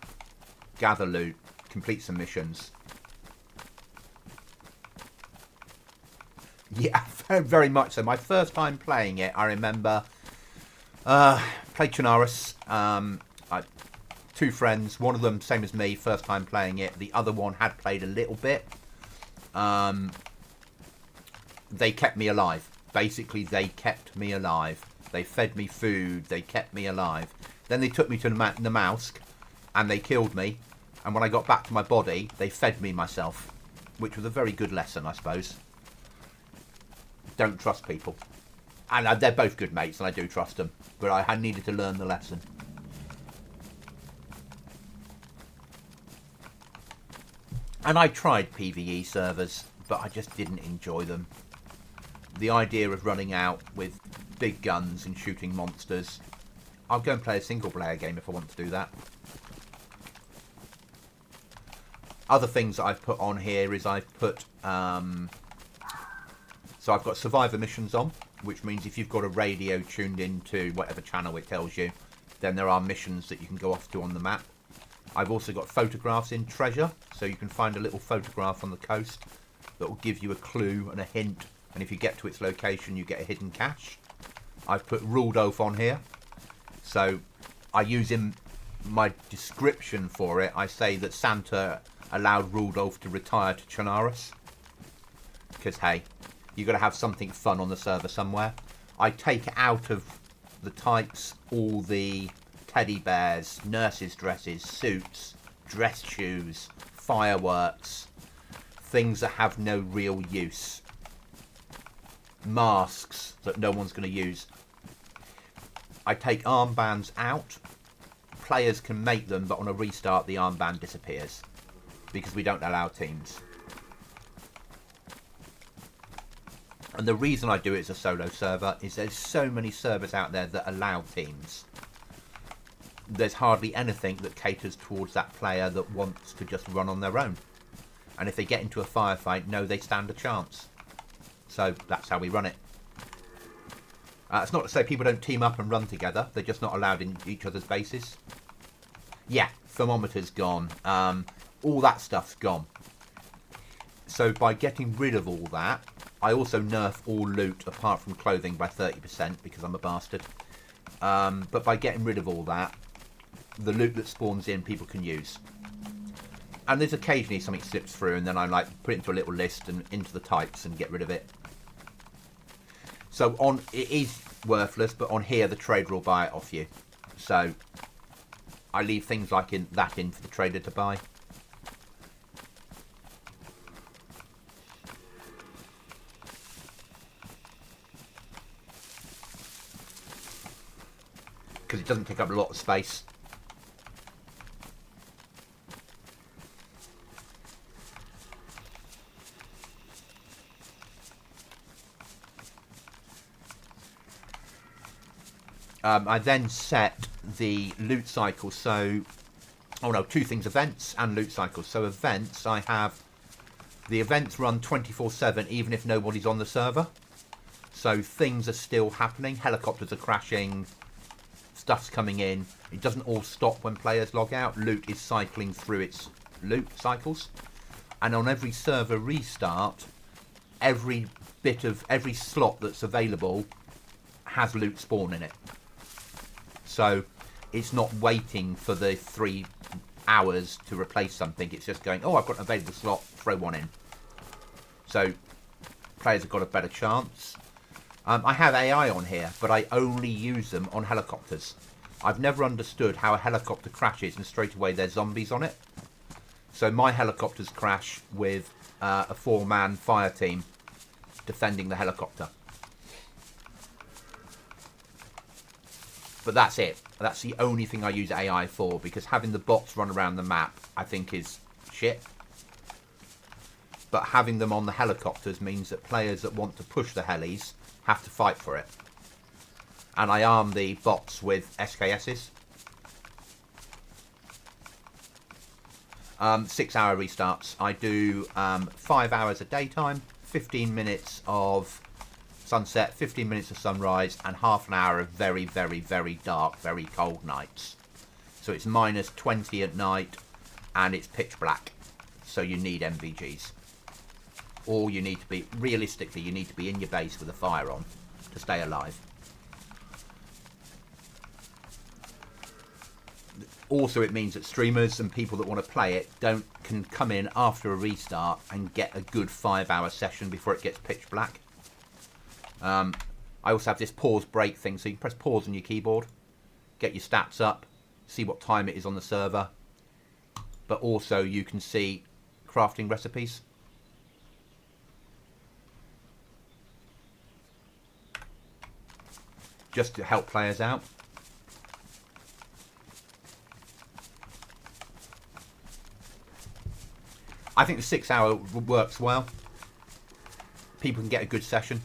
gather loot, complete some missions. Yeah, very much so. My first time playing it, I remember played Chernarus. Two friends, one of them same as me, first time playing it. The other one had played a little bit. They kept me alive. Basically, they kept me alive. They fed me food. They kept me alive. Then they took me to Namausk, and they killed me. And when I got back to my body, they fed me myself, which was a very good lesson, I suppose. Don't trust people. And they're both good mates, and I do trust them. But I needed to learn the lesson. And I tried PvE servers, but I just didn't enjoy them. The idea of running out with big guns and shooting monsters. I'll go and play a single player game if I want to do that. Other things that I've put on here is I've put... so I've got survivor missions on, which means if you've got a radio tuned into whatever channel it tells you, then there are missions that you can go off to on the map. I've also got photographs in treasure, so you can find a little photograph on the coast that will give you a clue and a hint. And if you get to its location, you get a hidden cache. I've put Rudolph on here. So I use in my description for it, I say that Santa allowed Rudolph to retire to Chernarus. Because, hey, you've got to have something fun on the server somewhere. I take out of the types all the teddy bears, nurses' dresses, suits, dress shoes, fireworks, things that have no real use. Masks that no one's going to use. I take armbands out. Players can make them, but on a restart the armband disappears because we don't allow teams. And the reason I do it as a solo server is there's so many servers out there that allow teams. There's hardly anything that caters towards that player that wants to just run on their own. And if they get into a firefight, no, they stand a chance. So that's how we run it. It's not to say people don't team up and run together. They're just not allowed in each other's bases. Yeah, thermometer's gone. All that stuff's gone. So by getting rid of all that, I also nerf all loot apart from clothing by 30% because I'm a bastard. But by getting rid of all that, the loot that spawns in people can use. And there's occasionally something slips through and then I like put it into a little list and into the types and get rid of it. So on it is worthless, but on here the trader will buy it off you. So I leave things like in for the trader to buy. Because it doesn't take up a lot of space. I then set the loot cycle. So, oh no, two things: events and loot cycles. So events, I have the events run 24/7, even if nobody's on the server. So things are still happening. Helicopters are crashing. Stuff's coming in. It doesn't all stop when players log out. Loot is cycling through its loot cycles, and on every server restart, every slot that's available has loot spawn in it. So it's not waiting for the 3 hours to replace something. It's just going, oh, I've got an available slot, throw one in. So players have got a better chance. I have AI on here, but I only use them on helicopters. I've never understood how a helicopter crashes and straight away there's zombies on it. So my helicopters crash with a 4-man fire team defending the helicopter. But that's it. That's the only thing I use AI for, because having the bots run around the map, I think, is shit. But having them on the helicopters means that players that want to push the helis have to fight for it. And I arm the bots with SKSs. 6-hour restarts. I do 5 hours of daytime, 15 minutes of sunset, 15 minutes of sunrise, and half an hour of very, very, very dark, very cold nights. So it's -20 at night, and it's pitch black. So you need MVGs. Or you need to be, realistically, you need to be in your base with a fire on to stay alive. Also, it means that streamers and people that want to play it can come in after a restart and get a good 5-hour session before it gets pitch black. I also have this pause break thing, so you can press pause on your keyboard, get your stats up, see what time it is on the server, but also you can see crafting recipes. Just to help players out. I think the 6-hour works well. People can get a good session.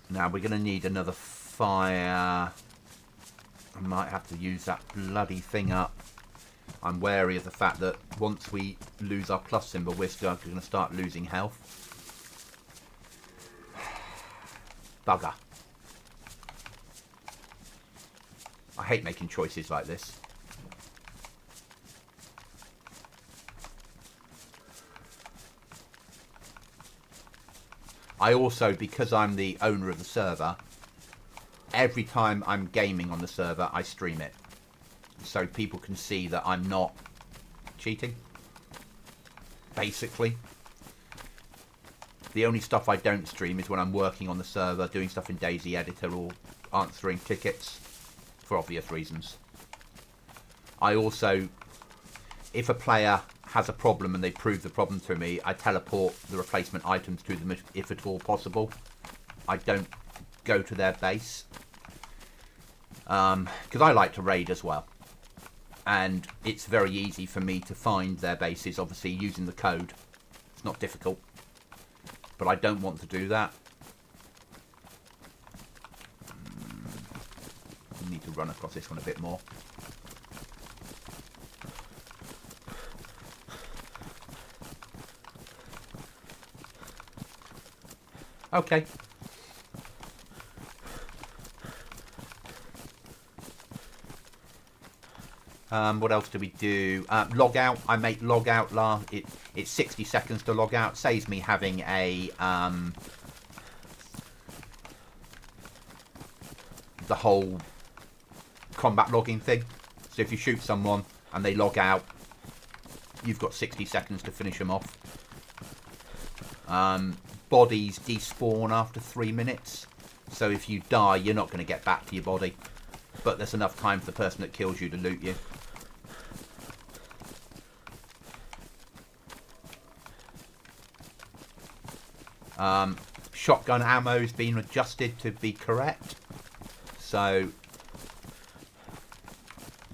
Now we're going to need another fire. I might have to use that bloody thing up. I'm wary of the fact that once we lose our plus symbol, we're going to start losing health. Bugger. I hate making choices like this. I also, because I'm the owner of the server, every time I'm gaming on the server, I stream it. So people can see that I'm not cheating. Basically. The only stuff I don't stream is when I'm working on the server, doing stuff in DayZ Editor or answering tickets, for obvious reasons. I also, if a player has a problem and they prove the problem to me, I teleport the replacement items to them if at all possible. I don't go to their base. Because I like to raid as well. And it's very easy for me to find their bases, obviously using the code. It's not difficult. But I don't want to do that. I need to run across this one a bit more. Okay. What else do we do? Log out. I make log out. It's 60 seconds to log out. Saves me having a the whole combat logging thing. So if you shoot someone and they log out, you've got 60 seconds to finish them off. Bodies despawn after 3 minutes. So if you die, you're not going to get back to your body. But there's enough time for the person that kills you to loot you. Shotgun ammo has been adjusted to be correct. So,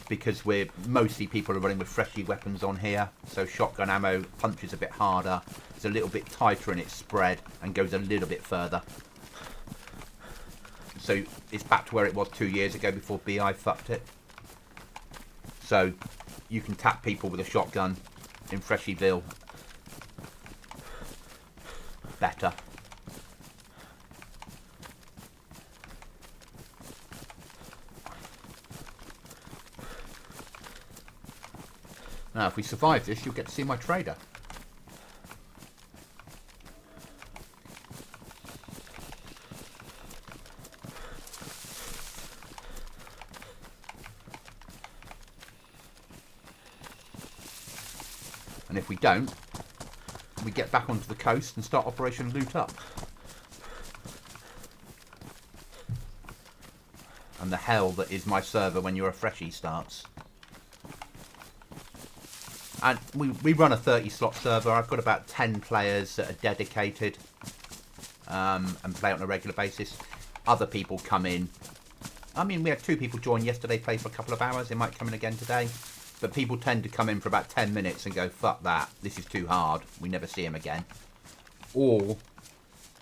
because we're mostly people are running with freshly weapons on here, so shotgun ammo punches a bit harder, it's a little bit tighter in its spread, and goes a little bit further. So it's back to where it was 2 years ago before BI fucked it. So you can tap people with a shotgun in Freshyville better. Now, if we survive this, you'll get to see my trader. And if we don't, we get back onto the coast and start Operation Loot Up. And the hell that is my server when you're a freshie starts. And we run a 30-slot server. I've got about 10 players that are dedicated and play on a regular basis. Other people come in. I mean, we had 2 people join yesterday, play for a couple of hours. They might come in again today. But people tend to come in for about 10 minutes and go, fuck that, this is too hard. We never see them again. Or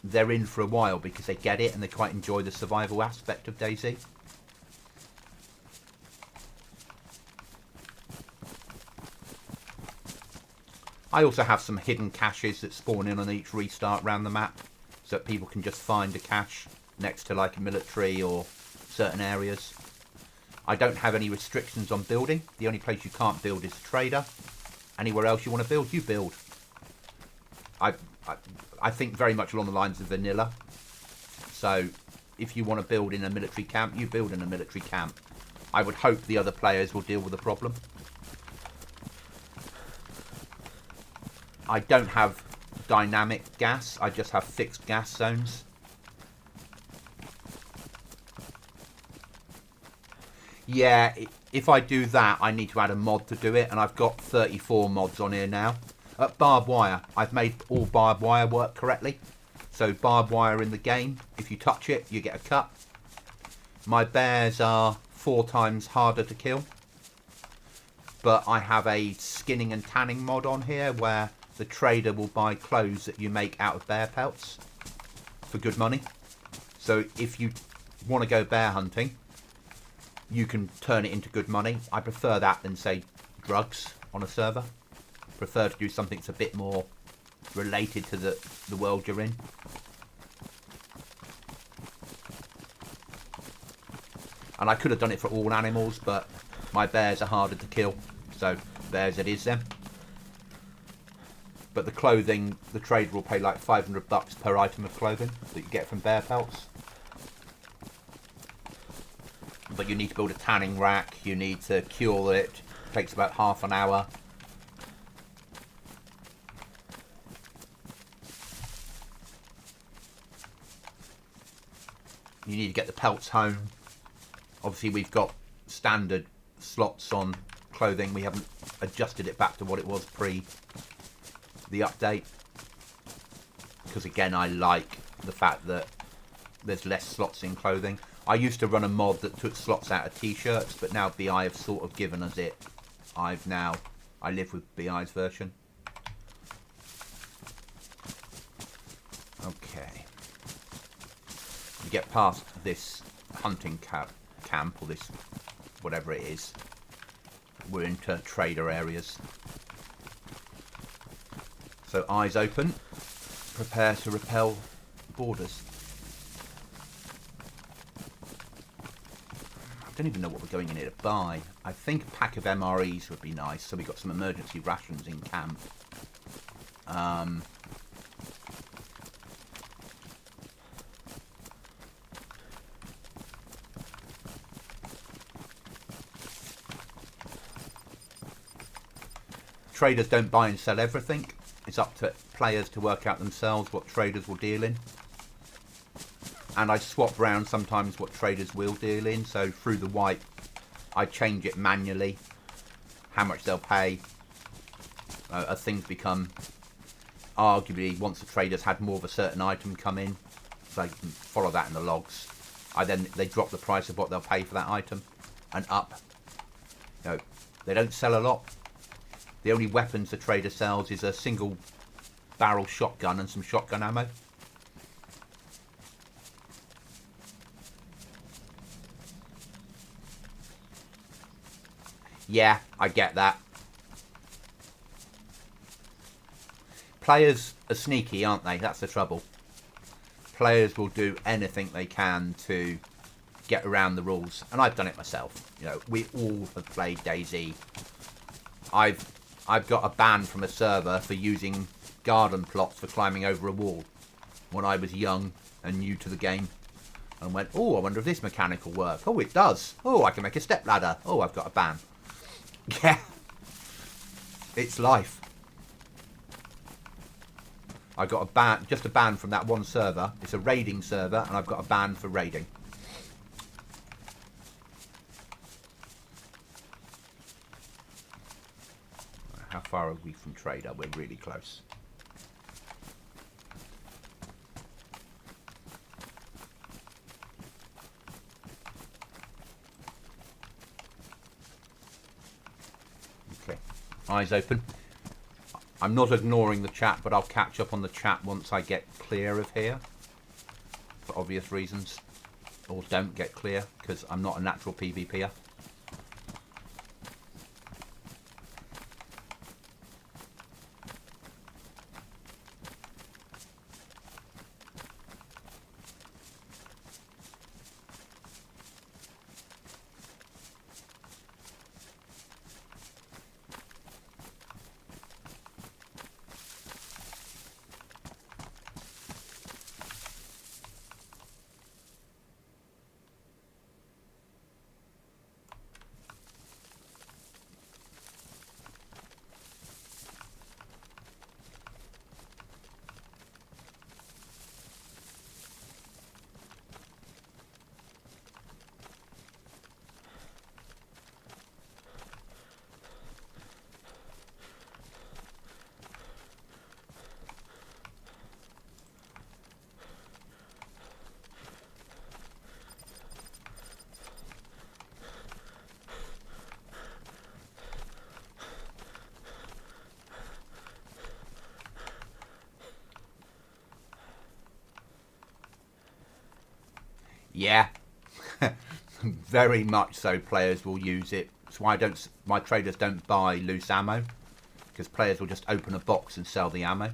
they're in for a while because they get it and they quite enjoy the survival aspect of DayZ. I also have some hidden caches that spawn in on each restart around the map, so that people can just find a cache next to like a military or certain areas. I don't have any restrictions on building. The only place you can't build is a trader. Anywhere else you want to build, you build. I think very much along the lines of vanilla. So if you want to build in a military camp, you build in a military camp. I would hope the other players will deal with the problem. I don't have dynamic gas, I just have fixed gas zones. Yeah, if I do that, I need to add a mod to do it, and I've got 34 mods on here now. Barbed wire, I've made all barbed wire work correctly. So barbed wire in the game, if you touch it, you get a cut. My bears are 4 times harder to kill. But I have a skinning and tanning mod on here where the trader will buy clothes that you make out of bear pelts for good money. So if you want to go bear hunting, you can turn it into good money. I prefer that than, say, drugs on a server. Prefer to do something that's a bit more related to the world you're in. And I could have done it for all animals, but my bears are harder to kill. So bears it is then. But the clothing, the trader will pay like $500 per item of clothing that you get from bear pelts. But you need to build a tanning rack, you need to cure it, it takes about half an hour. You need to get the pelts home. Obviously we've got standard slots on clothing, we haven't adjusted it back to what it was pre the update. Because again, I like the fact that there's less slots in clothing. I used to run a mod that took slots out of t-shirts, but now BI have sort of given us it. I live with BI's version. Okay. You get past this hunting camp, or this, whatever it is. We're into trader areas. So eyes open. Prepare to repel boarders. I don't even know what we're going in here to buy. I think a pack of MREs would be nice, so we've got some emergency rations in camp. traders don't buy and sell everything. It's up to players to work out themselves what traders will deal in. And I swap around sometimes what traders will deal in. So through the wipe, I change it manually, how much they'll pay. As things become, arguably, once the traders had more of a certain item come in, so I can follow that in the logs. They drop the price of what they'll pay for that item, and up. You know, they don't sell a lot. The only weapons the trader sells is a single barrel shotgun and some shotgun ammo. Yeah, I get that. Players are sneaky, aren't they? That's the trouble. Players will do anything they can to get around the rules, and I've done it myself. You know, we all have played DayZ. I've got a ban from a server for using garden plots for climbing over a wall when I was young and new to the game, and went, oh, I wonder if this mechanic will work. Oh, it does. Oh, I can make a step ladder. Oh, I've got a ban. Yeah, it's life. I got a ban, just a ban from that one server. It's a raiding server, and I've got a ban for raiding. How far are we from trader? We're really close. Okay, eyes open. I'm not ignoring the chat, but I'll catch up on the chat once I get clear of here, for obvious reasons, or don't get clear, because I'm not a natural PvPer. Yeah, very much so. Players will use it. That's why my traders don't buy loose ammo, because players will just open a box and sell the ammo.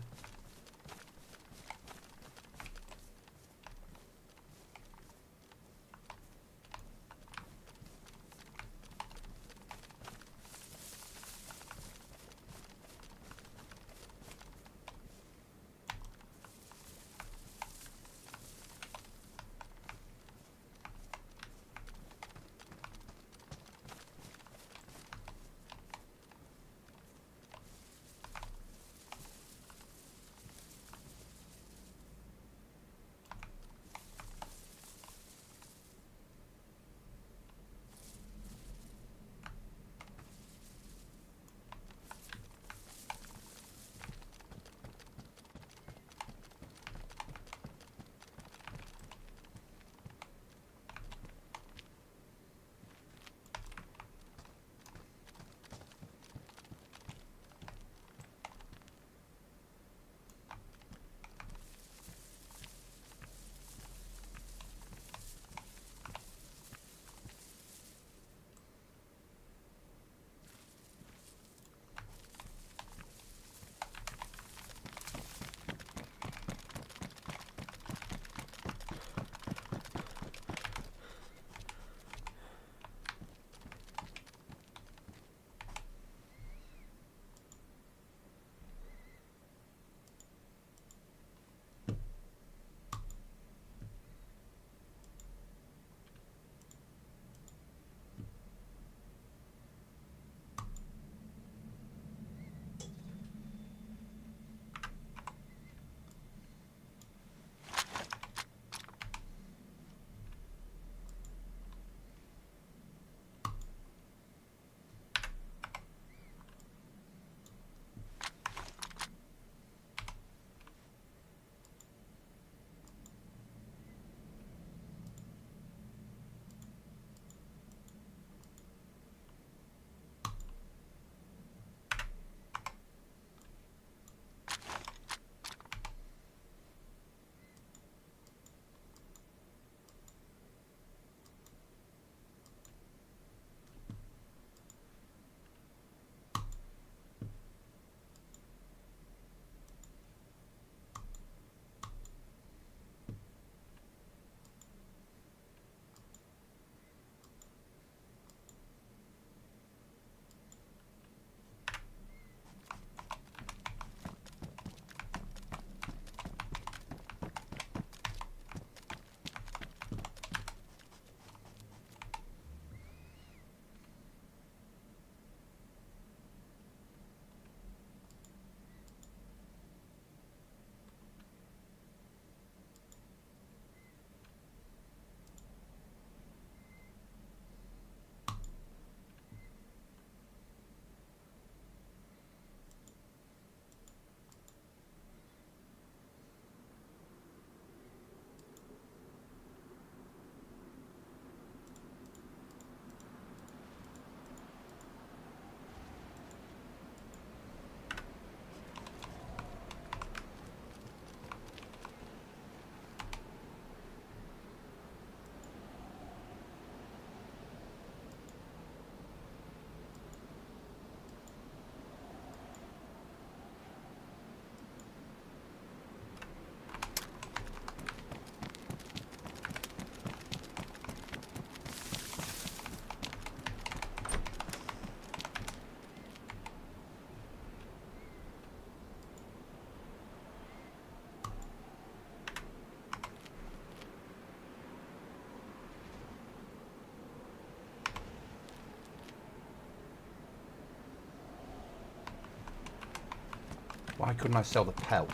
Why couldn't I sell the pelt?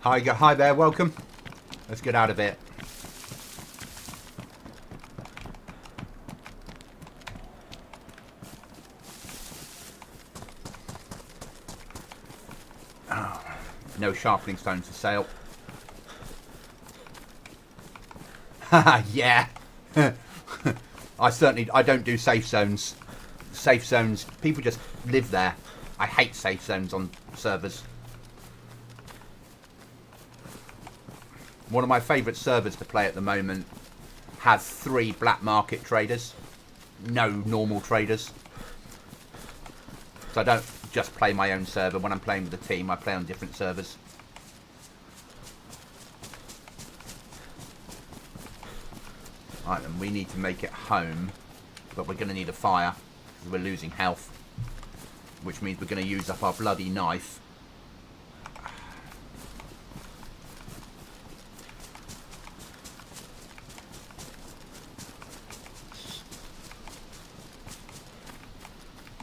Hi there, welcome. Let's get out of it. Oh, no sharpening stones for sale. Haha, yeah. I don't do safe zones. Safe zones, people just live there. I hate safe zones on servers. One of my favourite servers to play at the moment has 3 black market traders. No normal traders. So I don't just play my own server. When I'm playing with a team, I play on different servers. Right then, we need to make it home. But we're going to need a fire. Because we're losing health. Which means we're going to use up our bloody knife.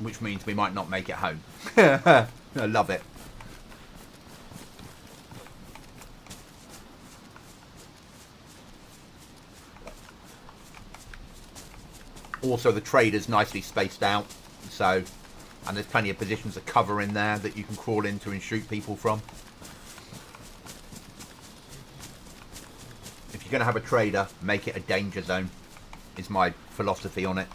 Which means we might not make it home. I love it. Also, the trader's nicely spaced out. So, and there's plenty of positions of cover in there that you can crawl into and shoot people from. If you're going to have a trader, make it a danger zone, is my philosophy on it.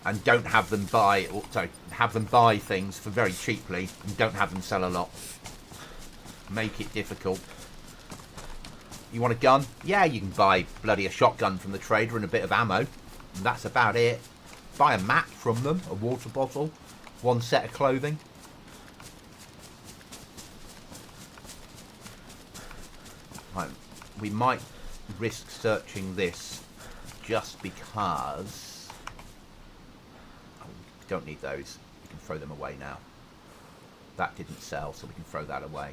And don't have them buy, or sorry, have them buy things for very cheaply, and don't have them sell a lot. Make it difficult. You want a gun? Yeah, you can buy bloody a shotgun from the trader and a bit of ammo. And that's about it. Buy a map from them, a water bottle, 1 set of clothing. Right, we might risk searching this just because... Don't need those. We can throw them away now. That didn't sell, so we can throw that away.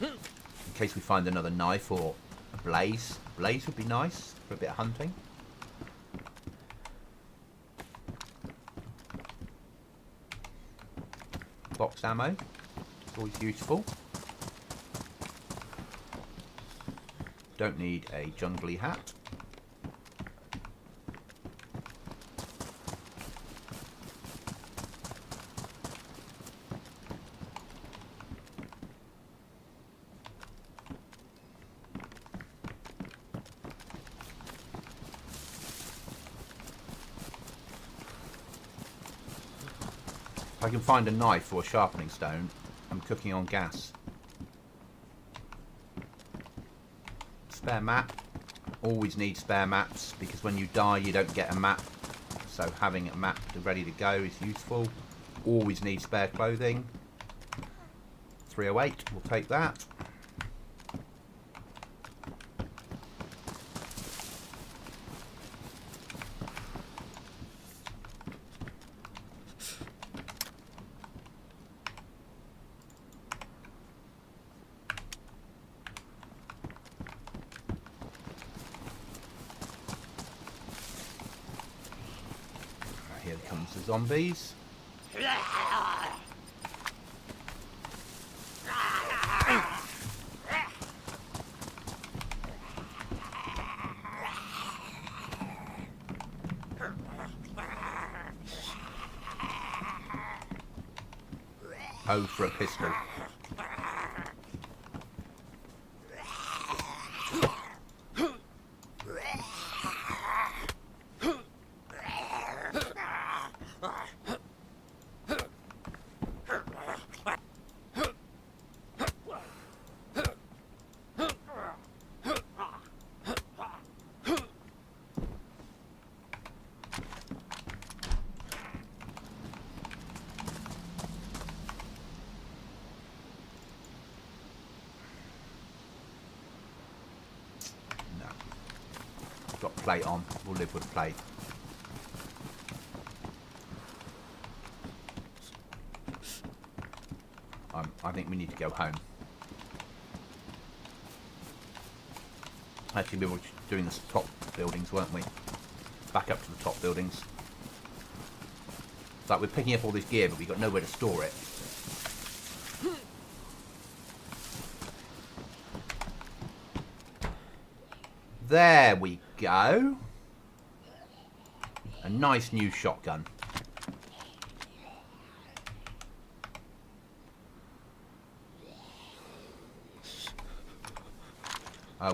In case we find another knife or a blaze. A blaze would be nice for a bit of hunting. Box ammo. It's always useful. Don't need a jungly hat. If I can find a knife or a sharpening stone, I'm cooking on gas. Spare map. Always need spare maps, because when you die you don't get a map. So having a map ready to go is useful. Always need spare clothing. 308, we'll take that. Here comes the zombies. Oh, for a pistol. plate on. We'll live with a plate. I think we need to go home. Actually, we were doing the top buildings, weren't we? Back up to the top buildings. It's like we're picking up all this gear, but we've got nowhere to store it. There we go. A nice new shotgun.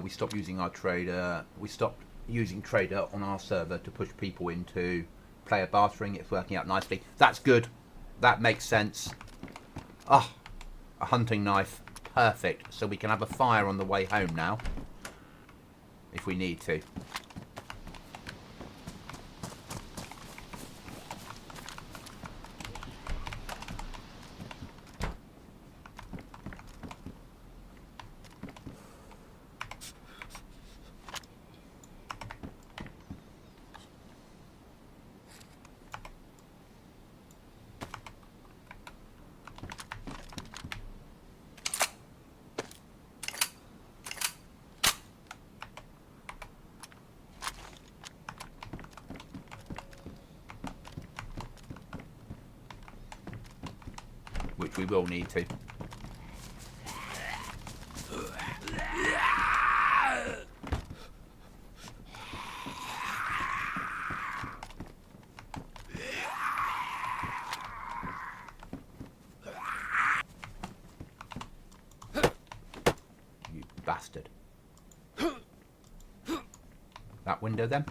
We stopped using our trader. We stopped using trader on our server to push people into player bartering. It's working out nicely. That's good. That makes sense. Ah, a hunting knife. Perfect. So we can have a fire on the way home now. If we need to. Which we will need to. You bastard. That window then.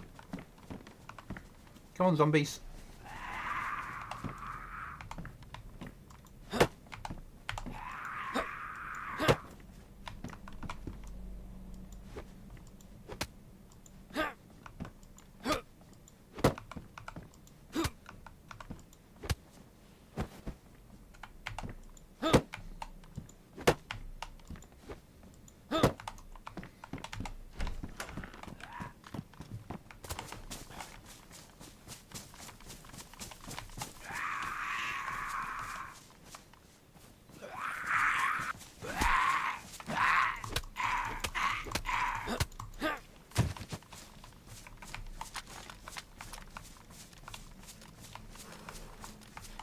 Come on, zombies.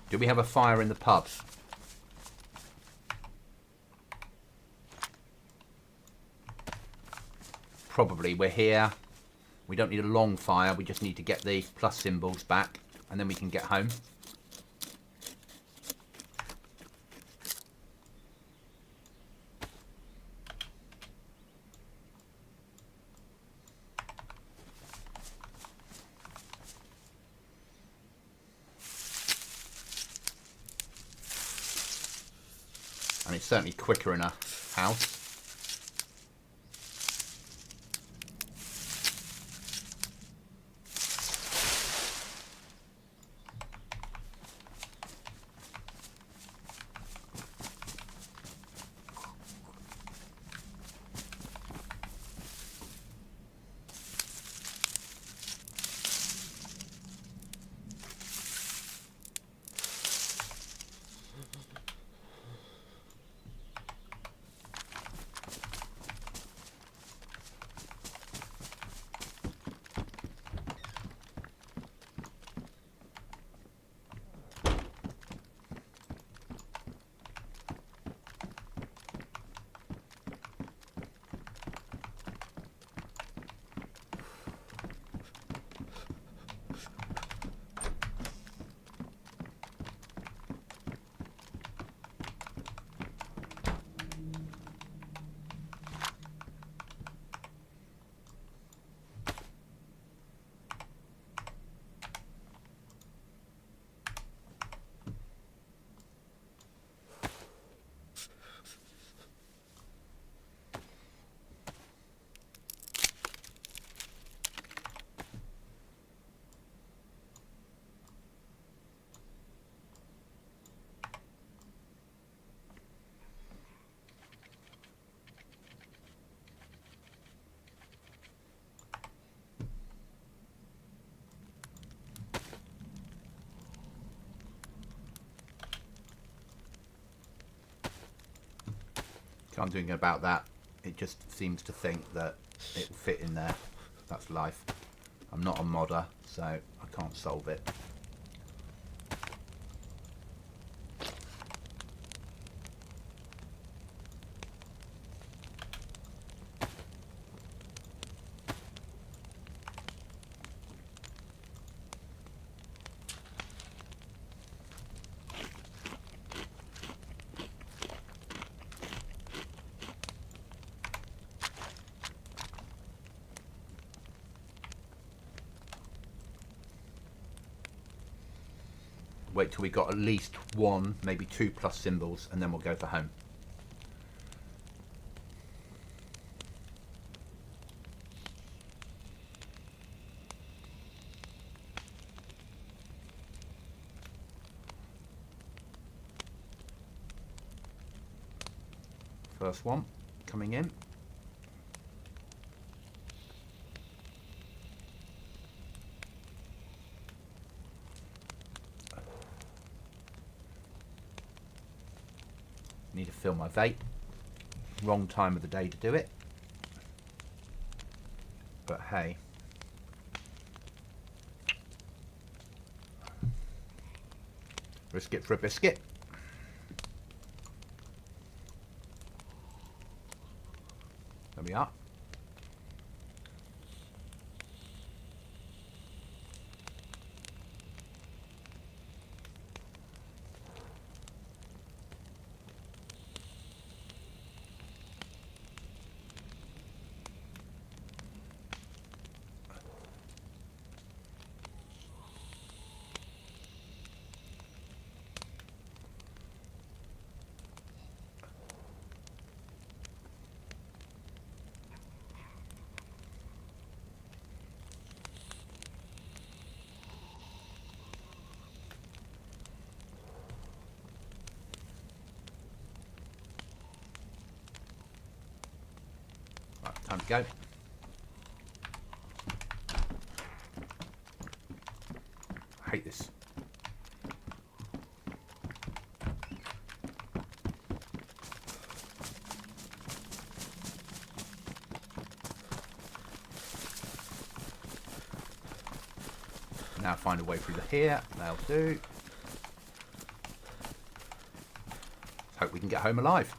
Do we have a fire in the pub? Probably. We're here. We don't need a long fire. We just need to get the plus symbols back and then we can get home. And it's certainly quicker in a house. Can't do anything about that. It just seems to think that it will fit in there. That's life. I'm not a modder, so I can't solve it. Wait till we got at least 1, maybe 2 plus symbols, and then we'll go for home. First one coming in. Need to fill my vape. Wrong time of the day to do it. But hey. Risk it for a biscuit. There we are. Time to go. I hate this. Now find a way through here. That'll do. Let's hope we can get home alive.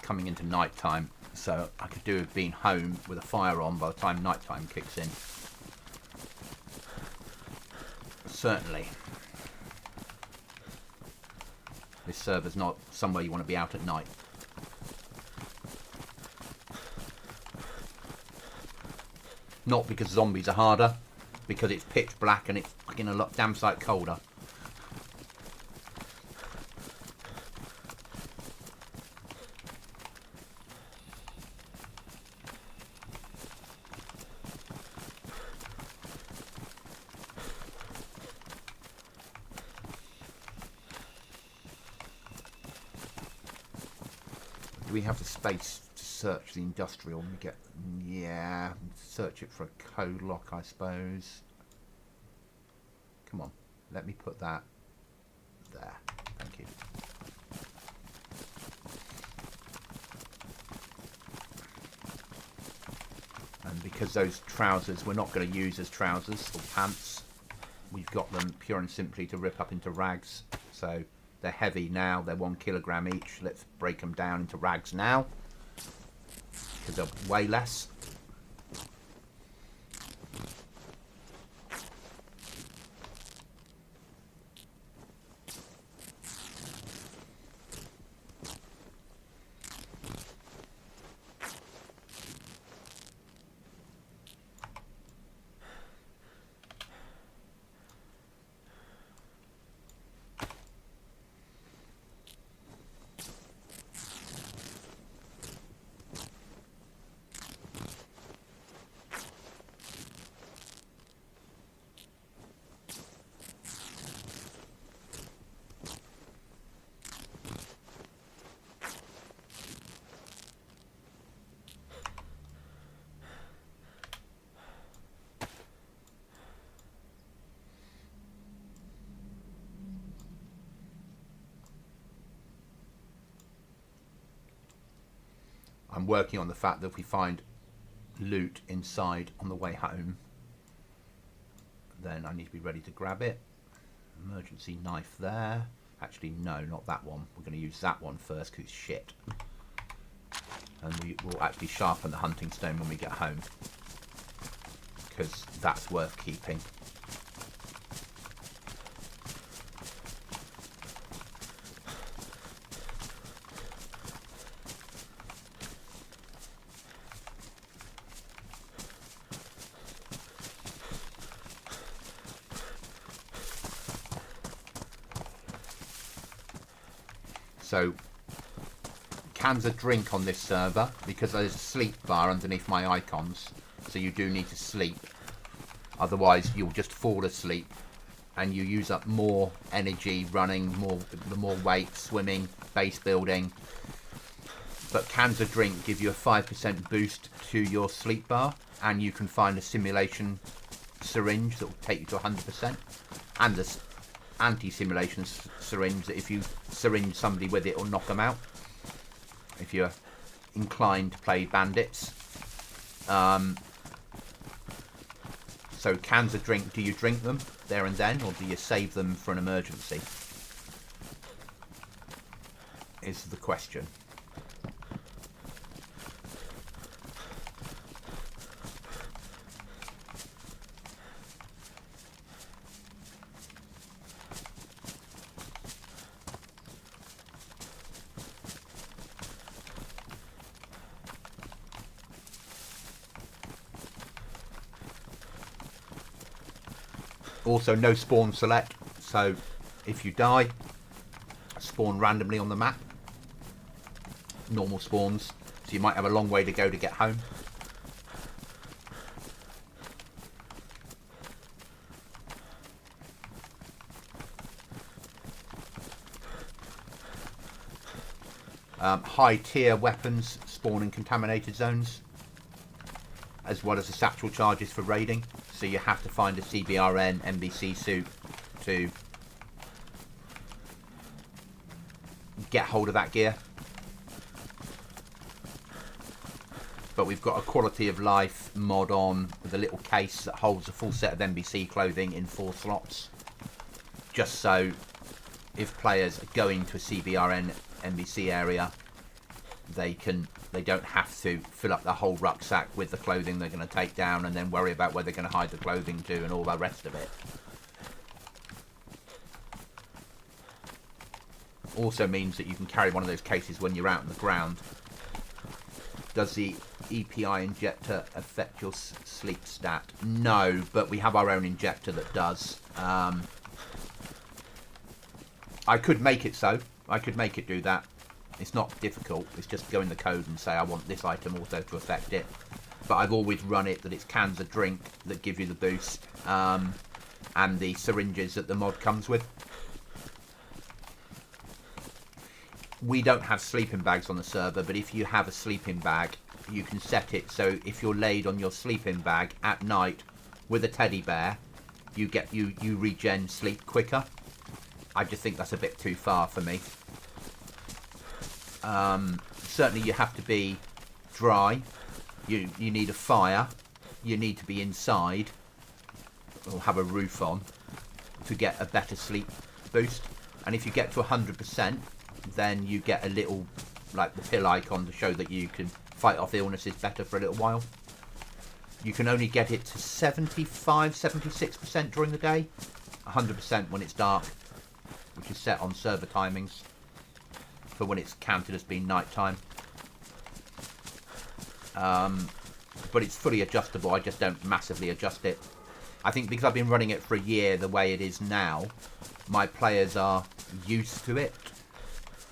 Coming into night time, so I could do with being home with a fire on by the time night time kicks in. Certainly this server's not somewhere you want to be out at night. Not because zombies are harder, because it's pitch black and it's fucking a lot damn sight colder. We have the space to search the industrial and get, yeah, search it for a code lock, I suppose. Come on, let me put that there. Thank you. And because those trousers we're not going to use as trousers or pants, we've got them pure and simply to rip up into rags. So they're heavy now, they're 1 kilogram each. Let's break them down into rags now, because they'll weigh less. I'm working on the fact that if we find loot inside on the way home, then I need to be ready to grab it. Emergency knife there. Actually, no, not that one. We're going to use that one first because it's shit. And we will actually sharpen the hunting stone when we get home, because that's worth keeping. So, cans of drink on this server, because there's a sleep bar underneath my icons, so you do need to sleep. Otherwise, you'll just fall asleep, and you use up more energy running, more weight, swimming, base building. But cans of drink give you a 5% boost to your sleep bar, and you can find a simulation syringe that will take you to 100%, and this anti-simulation syringe that if you syringe somebody with it will knock them out if you're inclined to play bandits. So cans of drink, do you drink them there and then, or do you save them for an emergency, is the question. Also, no spawn select, so if you die, spawn randomly on the map. Normal spawns, so you might have a long way to go to get home. High tier weapons spawn in contaminated zones, as well as the satchel charges for raiding. So you have to find a CBRN NBC suit to get hold of that gear. But we've got a quality of life mod on with a little case that holds a full set of NBC clothing in 4 slots. Just so if players are going to a CBRN NBC area, they don't have to fill up the whole rucksack with the clothing they're going to take down and then worry about where they're going to hide the clothing to and all the rest of it. Also means that you can carry one of those cases when you're out on the ground. Does the EPI injector affect your sleep stat? No, but we have our own injector that does. I could make it so. I could make it do that. It's not difficult, it's just go in the code and say I want this item also to affect it. But I've always run it that it's cans of drink that give you the boost, and the syringes that the mod comes with. We don't have sleeping bags on the server, but if you have a sleeping bag, you can set it so if you're laid on your sleeping bag at night with a teddy bear, you regen sleep quicker. I just think that's a bit too far for me. Certainly you have to be dry, you need a fire, you need to be inside or have a roof on to get a better sleep boost. And if you get to 100%, then you get a little, like the pill icon, to show that you can fight off illnesses better for a little while. You can only get it to 75-76% during the day, 100% when it's dark, which is set on server timings for when it's counted as being night time. But it's fully adjustable. I just don't massively adjust it. I think because I've been running it for a year the way it is now, my players are used to it,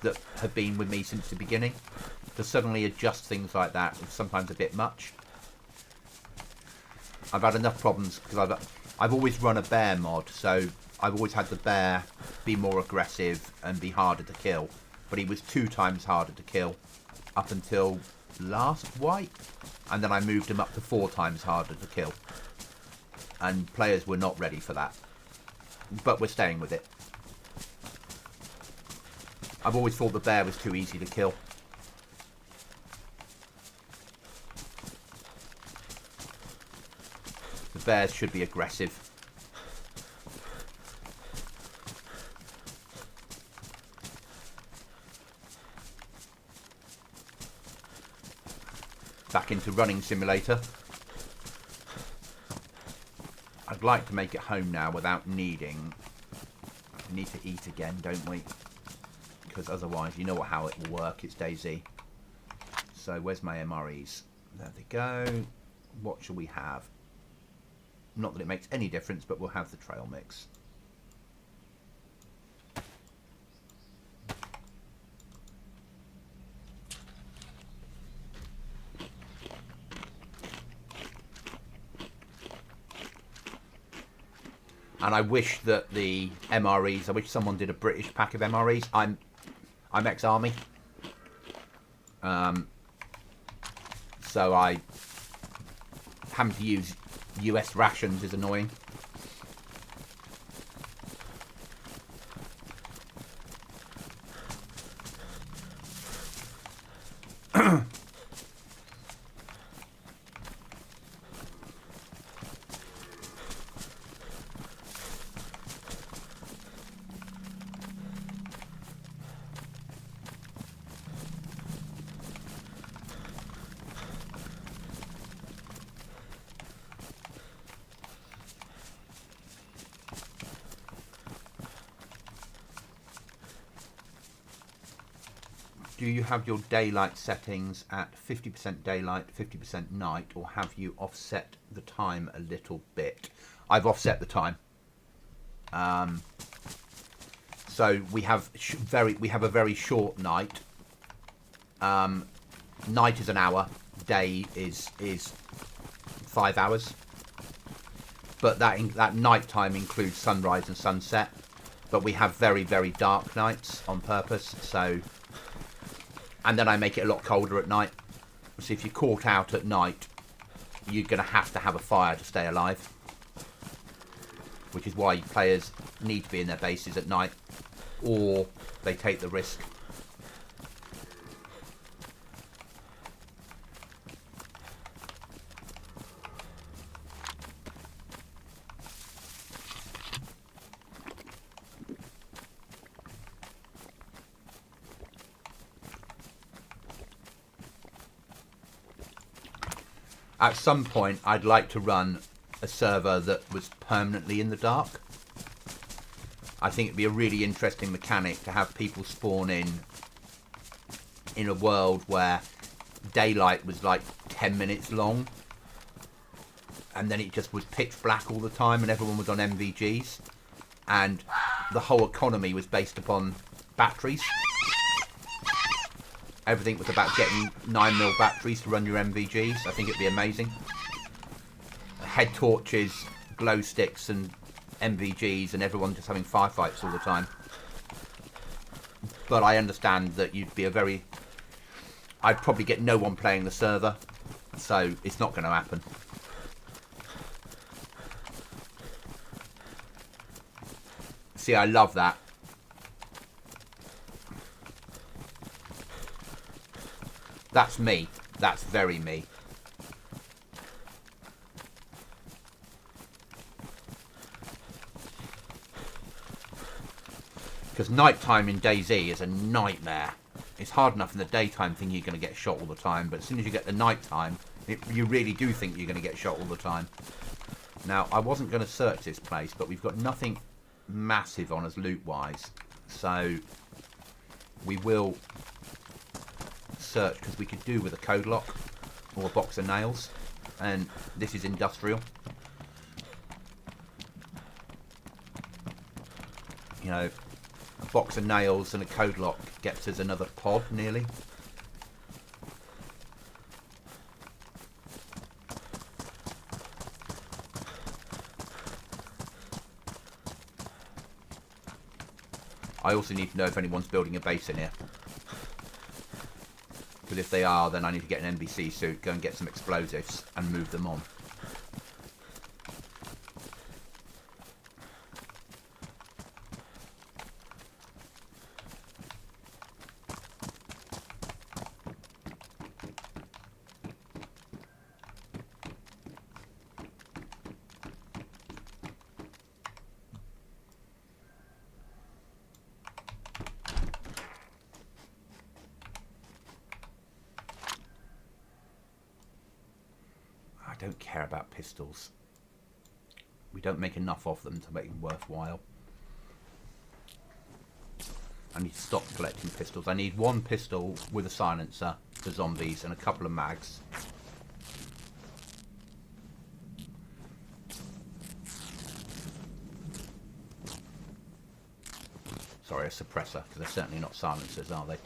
that have been with me since the beginning. To suddenly adjust things like that is sometimes a bit much. I've had enough problems because I've always run a bear mod, so I've always had the bear be more aggressive and be harder to kill. But he was 2 times harder to kill up until last wipe, and then I moved him up to 4 times harder to kill. And players were not ready for that. But we're staying with it. I've always thought the bear was too easy to kill. The bears should be aggressive. Back into running simulator. I'd like to make it home now without needing... We need to eat again, don't we? Because otherwise, you know how it will work. It's DayZ. So, where's my MREs? There they go. What shall we have? Not that it makes any difference, but we'll have the trail mix. And I wish that the MREs, I wish someone did a British pack of MREs. I'm ex-army. So having to use US rations is annoying. Do you have your daylight settings at 50% daylight, 50% night, or have you offset the time a little bit? I've offset the time. So we have a very short night. Night is an hour. Day is 5 hours. But that night time includes sunrise and sunset. But we have very, very dark nights on purpose. So. And then I make it a lot colder at night. So if you're caught out at night, you're going to have a fire to stay alive. Which is why players need to be in their bases at night. Or they take the risk. At some point, I'd like to run a server that was permanently in the dark. I think it'd be a really interesting mechanic to have people spawn in a world where daylight was like 10 minutes long. And then it just was pitch black all the time and everyone was on MVGs. And the whole economy was based upon batteries. Everything was about getting 9mm batteries to run your MVGs. I think it'd be amazing. Head torches, glow sticks and MVGs and everyone just having firefights all the time. But I understand that you'd be I'd probably get no one playing the server. So it's not going to happen. See, I love that. That's me. That's very me. Because nighttime in DayZ is a nightmare. It's hard enough in the daytime thinking you're going to get shot all the time, but as soon as you get the nighttime, you really do think you're going to get shot all the time. Now, I wasn't going to search this place, but we've got nothing massive on us loot-wise. So, we will search, because we could do with a code lock or a box of nails. And this is industrial. You know, a box of nails and a code lock gets us another pod, nearly. I also need to know if anyone's building a base in here. Because if they are, then I need to get an NBC suit, go and get some explosives, and move them on. don't care about pistols. We don't make enough of them to make them worthwhile. I need to stop collecting pistols. I need one pistol with a silencer for zombies and a couple of mags. Sorry, a suppressor, because they're certainly not silencers, are they?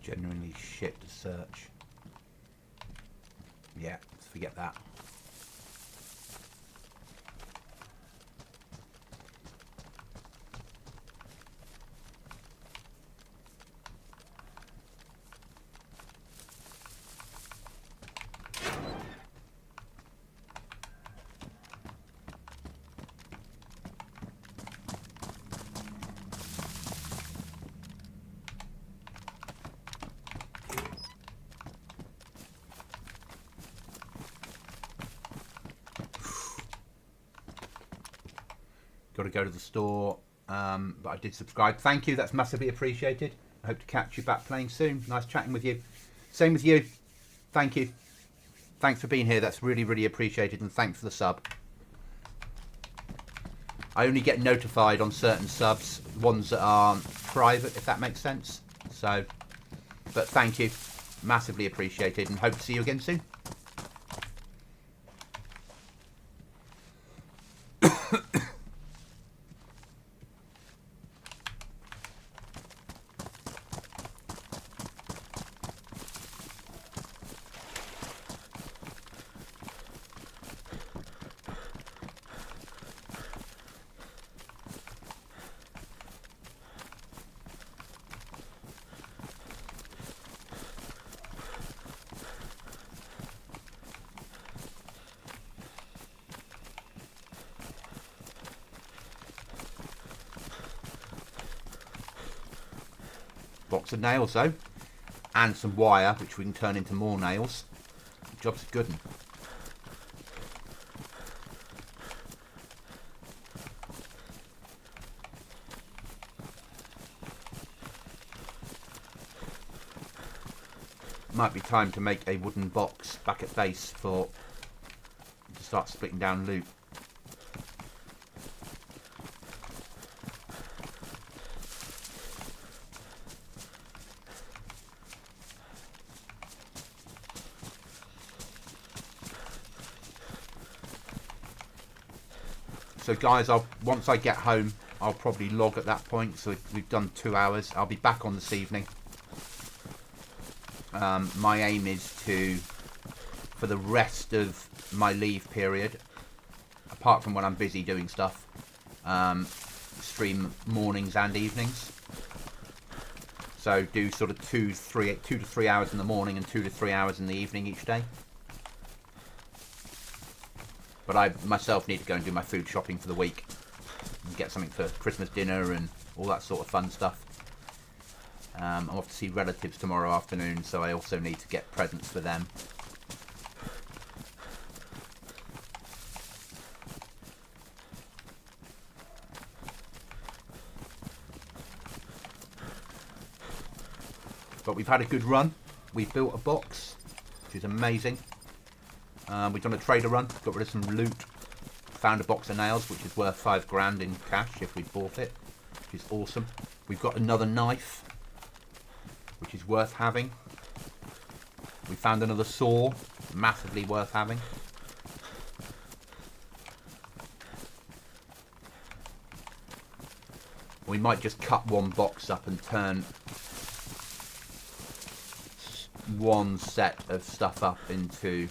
Genuinely shit to search. Yeah, let's forget that. Got to go to the store, but I did subscribe. Thank you, that's massively appreciated. I hope to catch you back playing soon. Nice chatting with you. Same with you. Thank you. Thanks for being here, that's really, really appreciated, and thanks for the sub. I only get notified on certain subs, ones that aren't private, if that makes sense. So, but thank you. Massively appreciated, and hope to see you again soon. Box of nails though, and some wire which we can turn into more nails. The job's a good one. Might be time to make a wooden box back at base to start splitting down loot. So guys, once I get home, I'll probably log at that point. So we've done 2 hours. I'll be back on this evening. My aim is to, for the rest of my leave period, apart from when I'm busy doing stuff, stream mornings and evenings. So do sort of 2 to 3 hours in the morning and 2 to 3 hours in the evening each day. But I myself need to go and do my food shopping for the week and get something for Christmas dinner and all that sort of fun stuff. I'm off to see relatives tomorrow afternoon, so I also need to get presents for them. But we've had a good run. We've built a box, which is amazing. We've done a trader run, got rid of some loot, found a box of nails, which is worth 5 grand in cash if we bought it, which is awesome. We've got another knife, which is worth having. We found another saw, massively worth having. We might just cut one box up and turn one set of stuff up into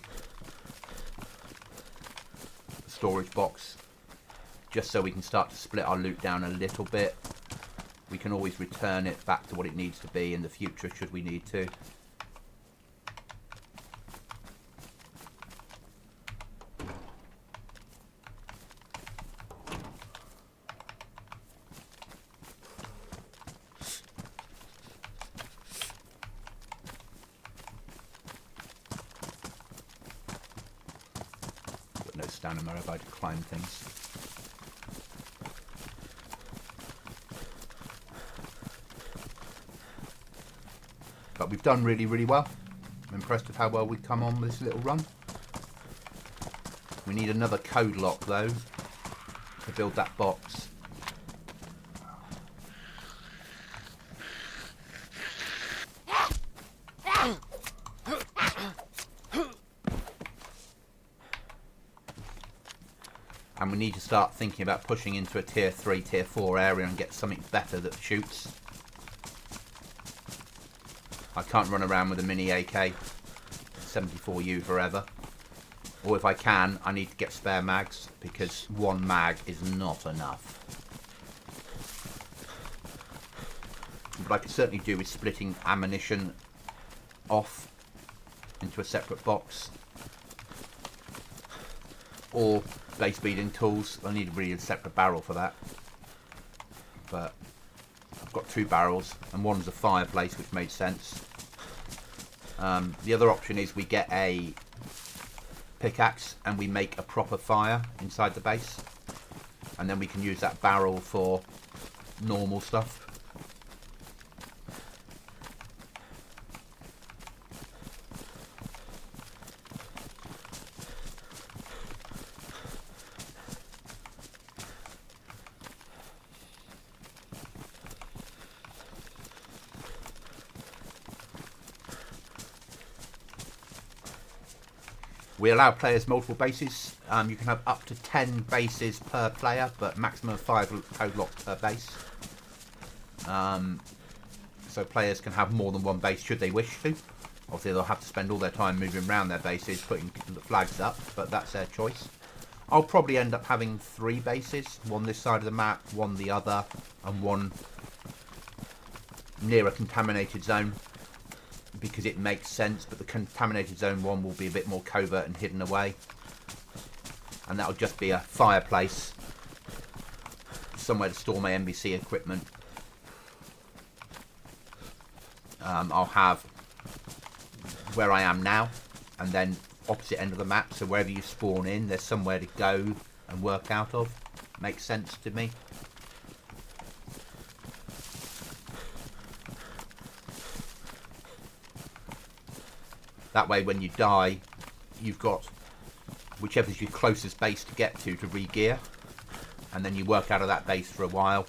a storage box, just so we can start to split our loot down a little bit. We can always return it back to what it needs to be in the future should we need to. Got no stamina if I to climb things. But we've done really, really well. I'm impressed with how well we've come on with this little run. We need another code lock though to build that box. And we need to start thinking about pushing into a tier 3, tier 4 area and get something better that shoots. I can't run around with a mini AK 74U forever. Or if I can, I need to get spare mags, because one mag is not enough. What I could certainly do is splitting ammunition off into a separate box. Or base beading tools. I need really a separate barrel for that. But I've got 2 barrels, and one's a fireplace, which made sense. The other option is we get a pickaxe and we make a proper fire inside the base, and then we can use that barrel for normal stuff. We allow players multiple bases. You can have up to 10 bases per player, but maximum of 5 code locks per base. So players can have more than one base should they wish to. Obviously they'll have to spend all their time moving around their bases, putting the flags up, but that's their choice. I'll probably end up having 3 bases, one this side of the map, one the other, and one near a contaminated zone, because it makes sense, but the contaminated zone one will be a bit more covert and hidden away, and that'll just be a fireplace, somewhere to store my NBC equipment. I'll have where I am now, and then opposite end of the map, so wherever you spawn in, there's somewhere to go and work out of. Makes sense to me. That way when you die, you've got whichever's your closest base to get to re-gear, and then you work out of that base for a while,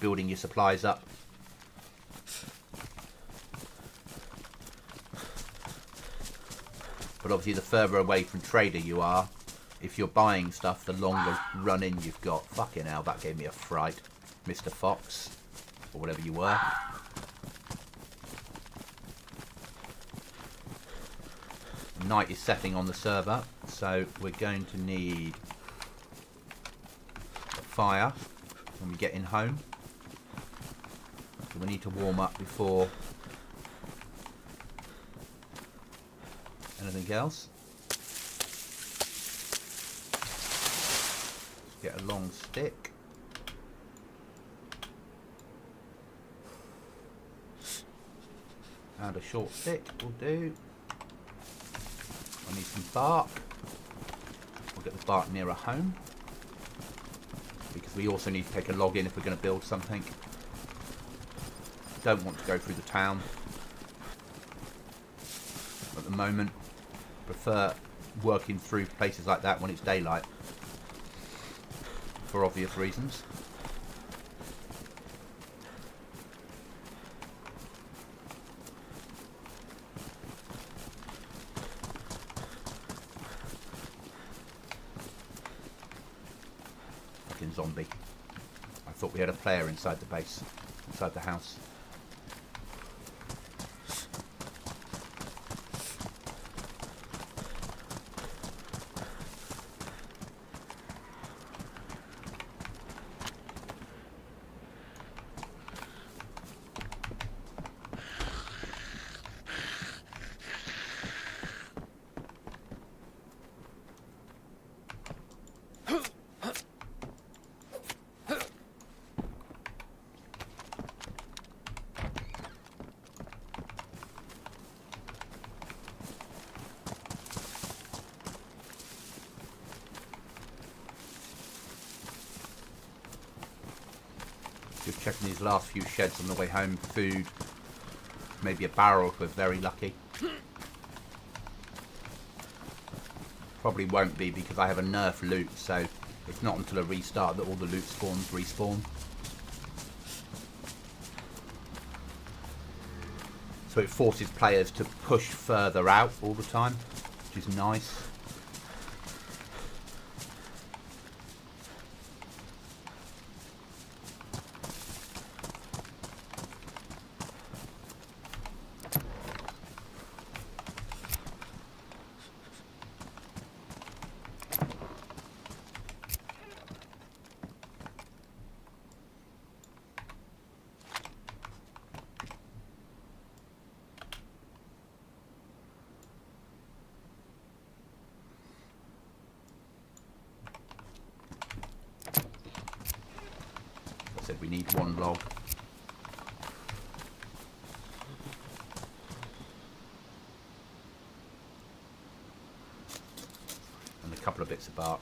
building your supplies up. But obviously the further away from trader you are, if you're buying stuff, the longer run-in you've got. Fucking hell, that gave me a fright, Mr. Fox, or whatever you were. Night is setting on the server, so we're going to need a fire when we get in home. So we need to warm up before anything else. Get a long stick. And a short stick will do. I need some bark. We'll get the bark nearer home, because we also need to take a log in if we're going to build something. Don't want to go through the town at the moment. Prefer working through places like that when it's daylight, for obvious reasons. Fucking zombie. I thought we had a player inside the base, inside the house. Just checking these last few sheds on the way home. Food, maybe a barrel if we're very lucky. Probably won't be, because I have a nerf loot, so it's not until a restart that all the loot spawns respawn. So it forces players to push further out all the time, which is nice. We need one log. And a couple of bits of bark.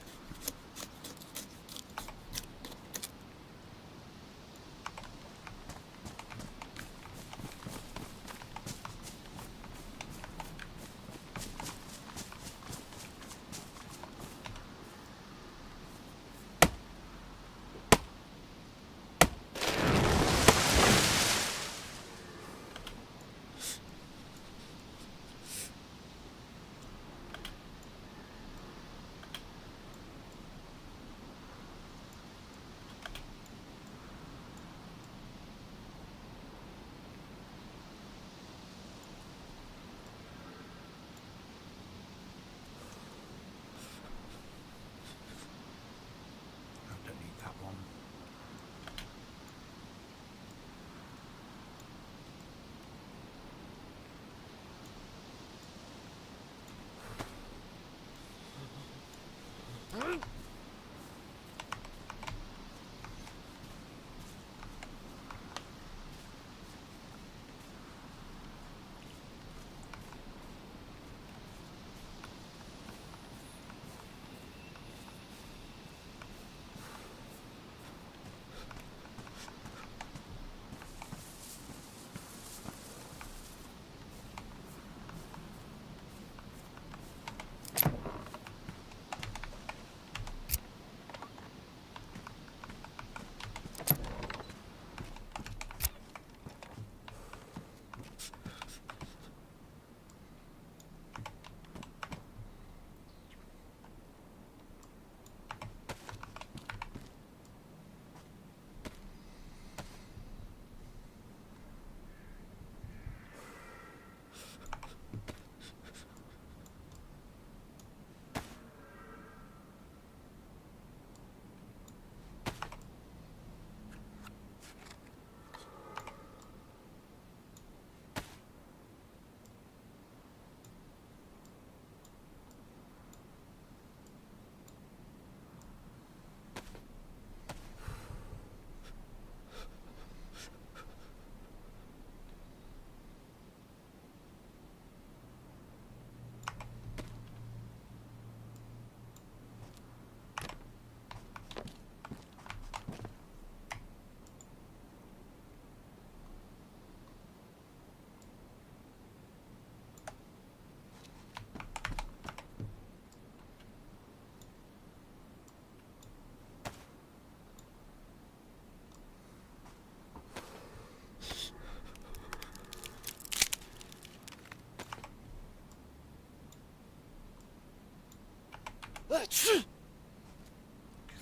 Just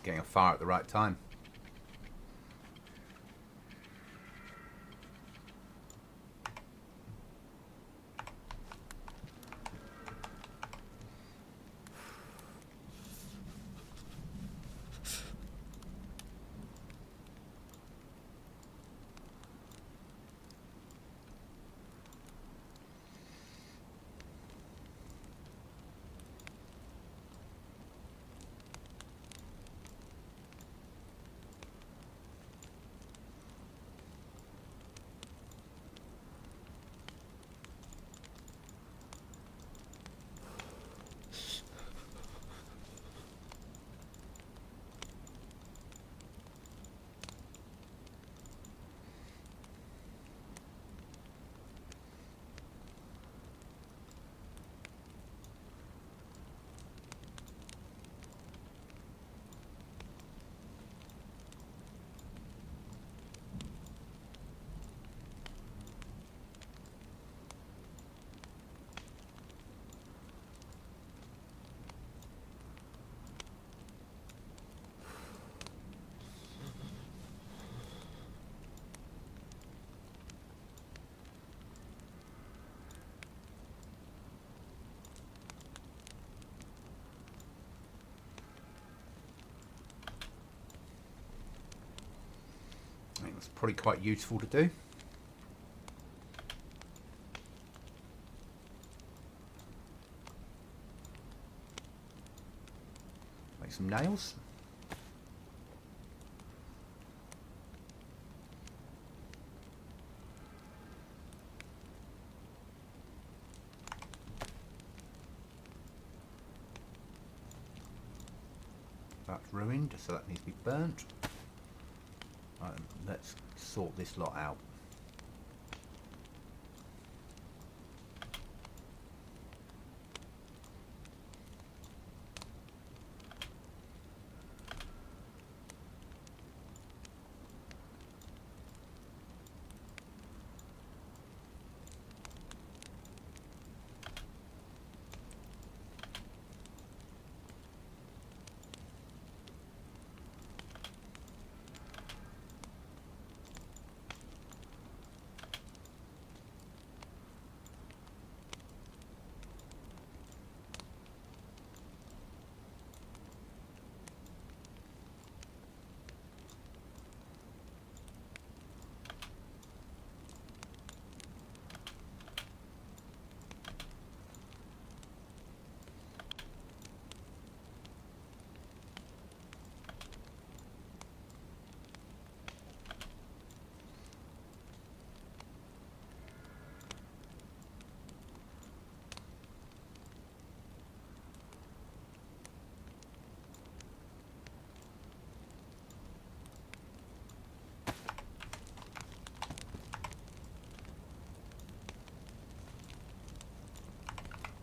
getting a fire at the right time. I think that's probably quite useful to do. Make some nails. That's ruined, so that needs to be burnt. Right, let's sort this lot out.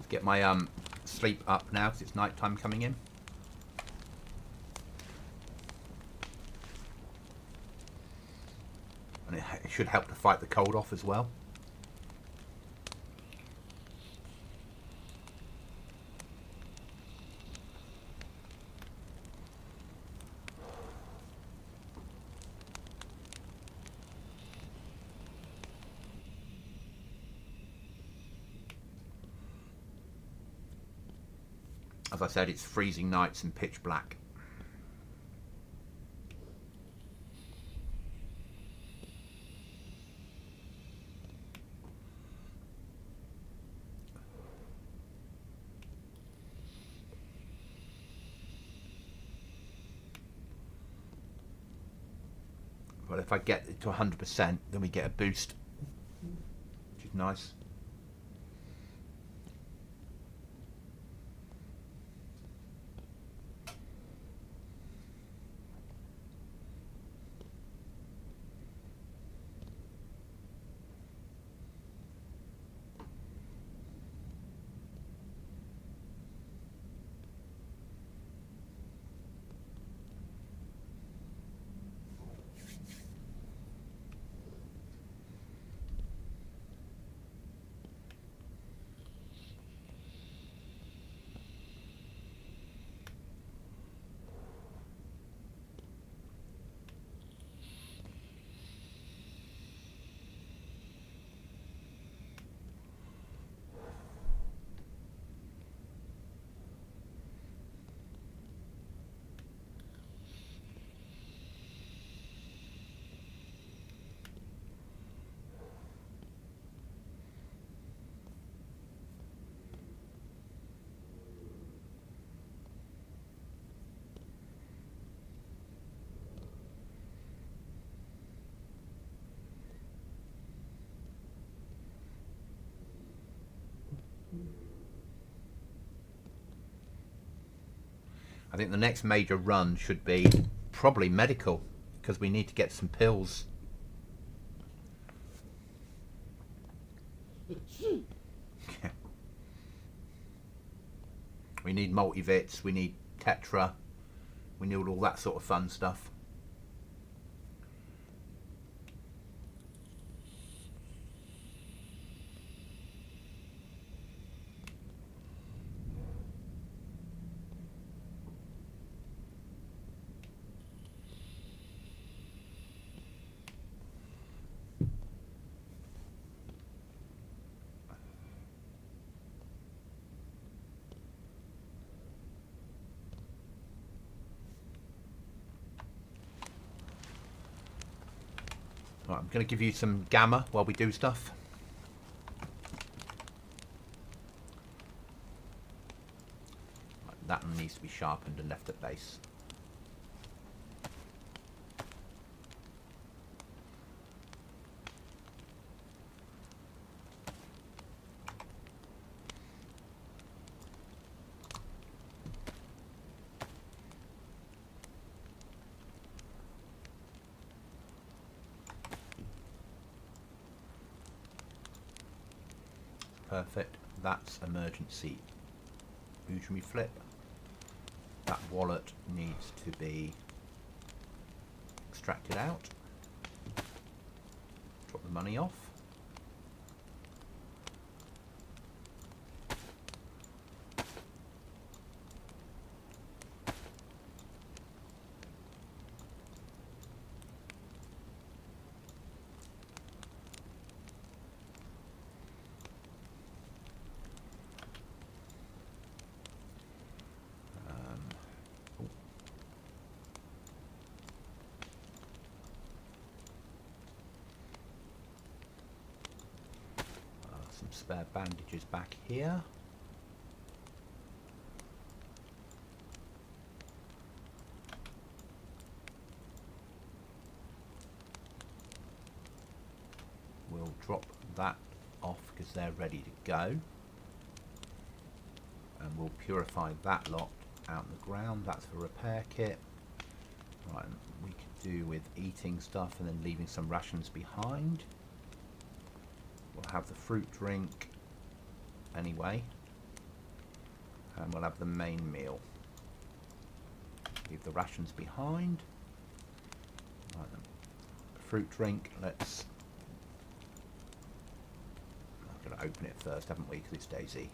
Get my sleep up now because it's night time coming in. And it should help to fight the cold off as well. As I said, it's freezing nights and pitch black. But if I get it to 100%, then we get a boost, which is nice. I think the next major run should be probably medical, because we need to get some pills. We need multivits, we need tetra, we need all that sort of fun stuff. Right, I'm going to give you some gamma while we do stuff. Right, that one needs to be sharpened and left at base. Perfect. That's emergency. Who should we flip? That wallet needs to be extracted out. Drop the money off. Spare bandages back here. We'll drop that off because they're ready to go, and we'll purify that lot out in the ground. That's the repair kit. Right, we could do with eating stuff and then leaving some rations behind. We'll have the fruit drink anyway, and we'll have the main meal. Leave the rations behind. Right then. Fruit drink, let's... I'm going to open it first, haven't we, because it's DayZ.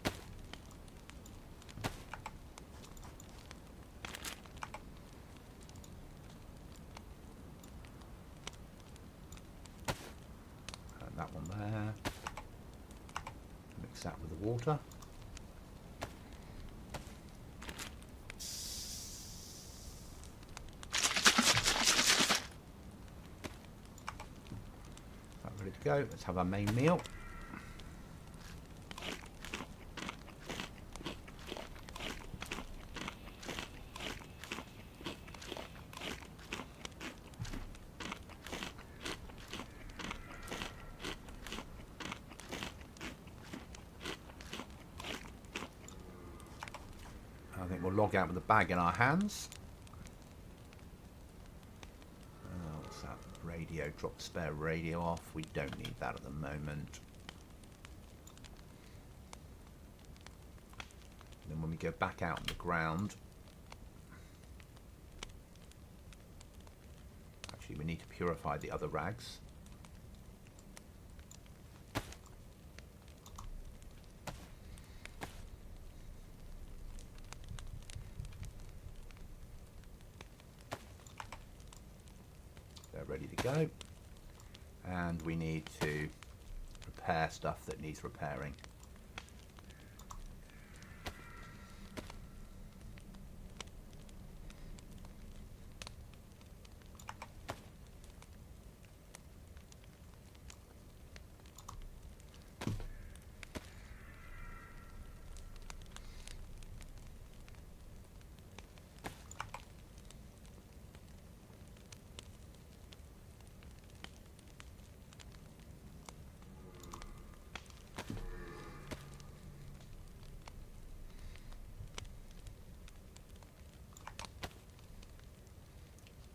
And that one there. Mix that with the water. Right, ready to go. Let's have our main meal. I think we'll log out with a bag in our hands. What's that? Radio. Drop the spare radio off. We don't need that at the moment. And then when we go back out on the ground, actually we need to purify the other rags. Ready to go, and we need to repair stuff that needs repairing.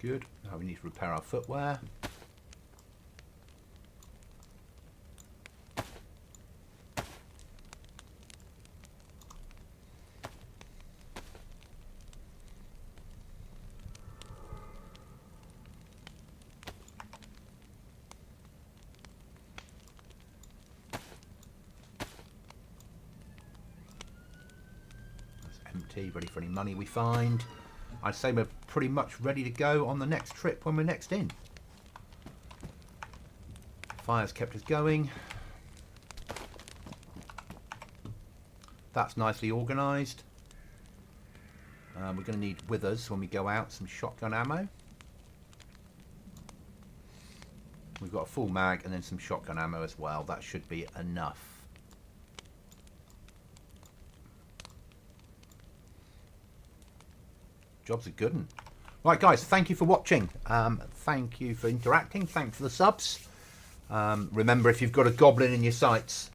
good. Now we need to repair our footwear. Empty, ready for any money we find. I'd say we're pretty much ready to go on the next trip when we're next in. Fire's kept us going. That's nicely organised. We're going to need with us when we go out some shotgun ammo. We've got a full mag and then some shotgun ammo as well. That should be enough. Job's a good one. Right, guys, thank you for watching. Thank you for interacting. Thanks for the subs. Remember, if you've got a goblin in your sights,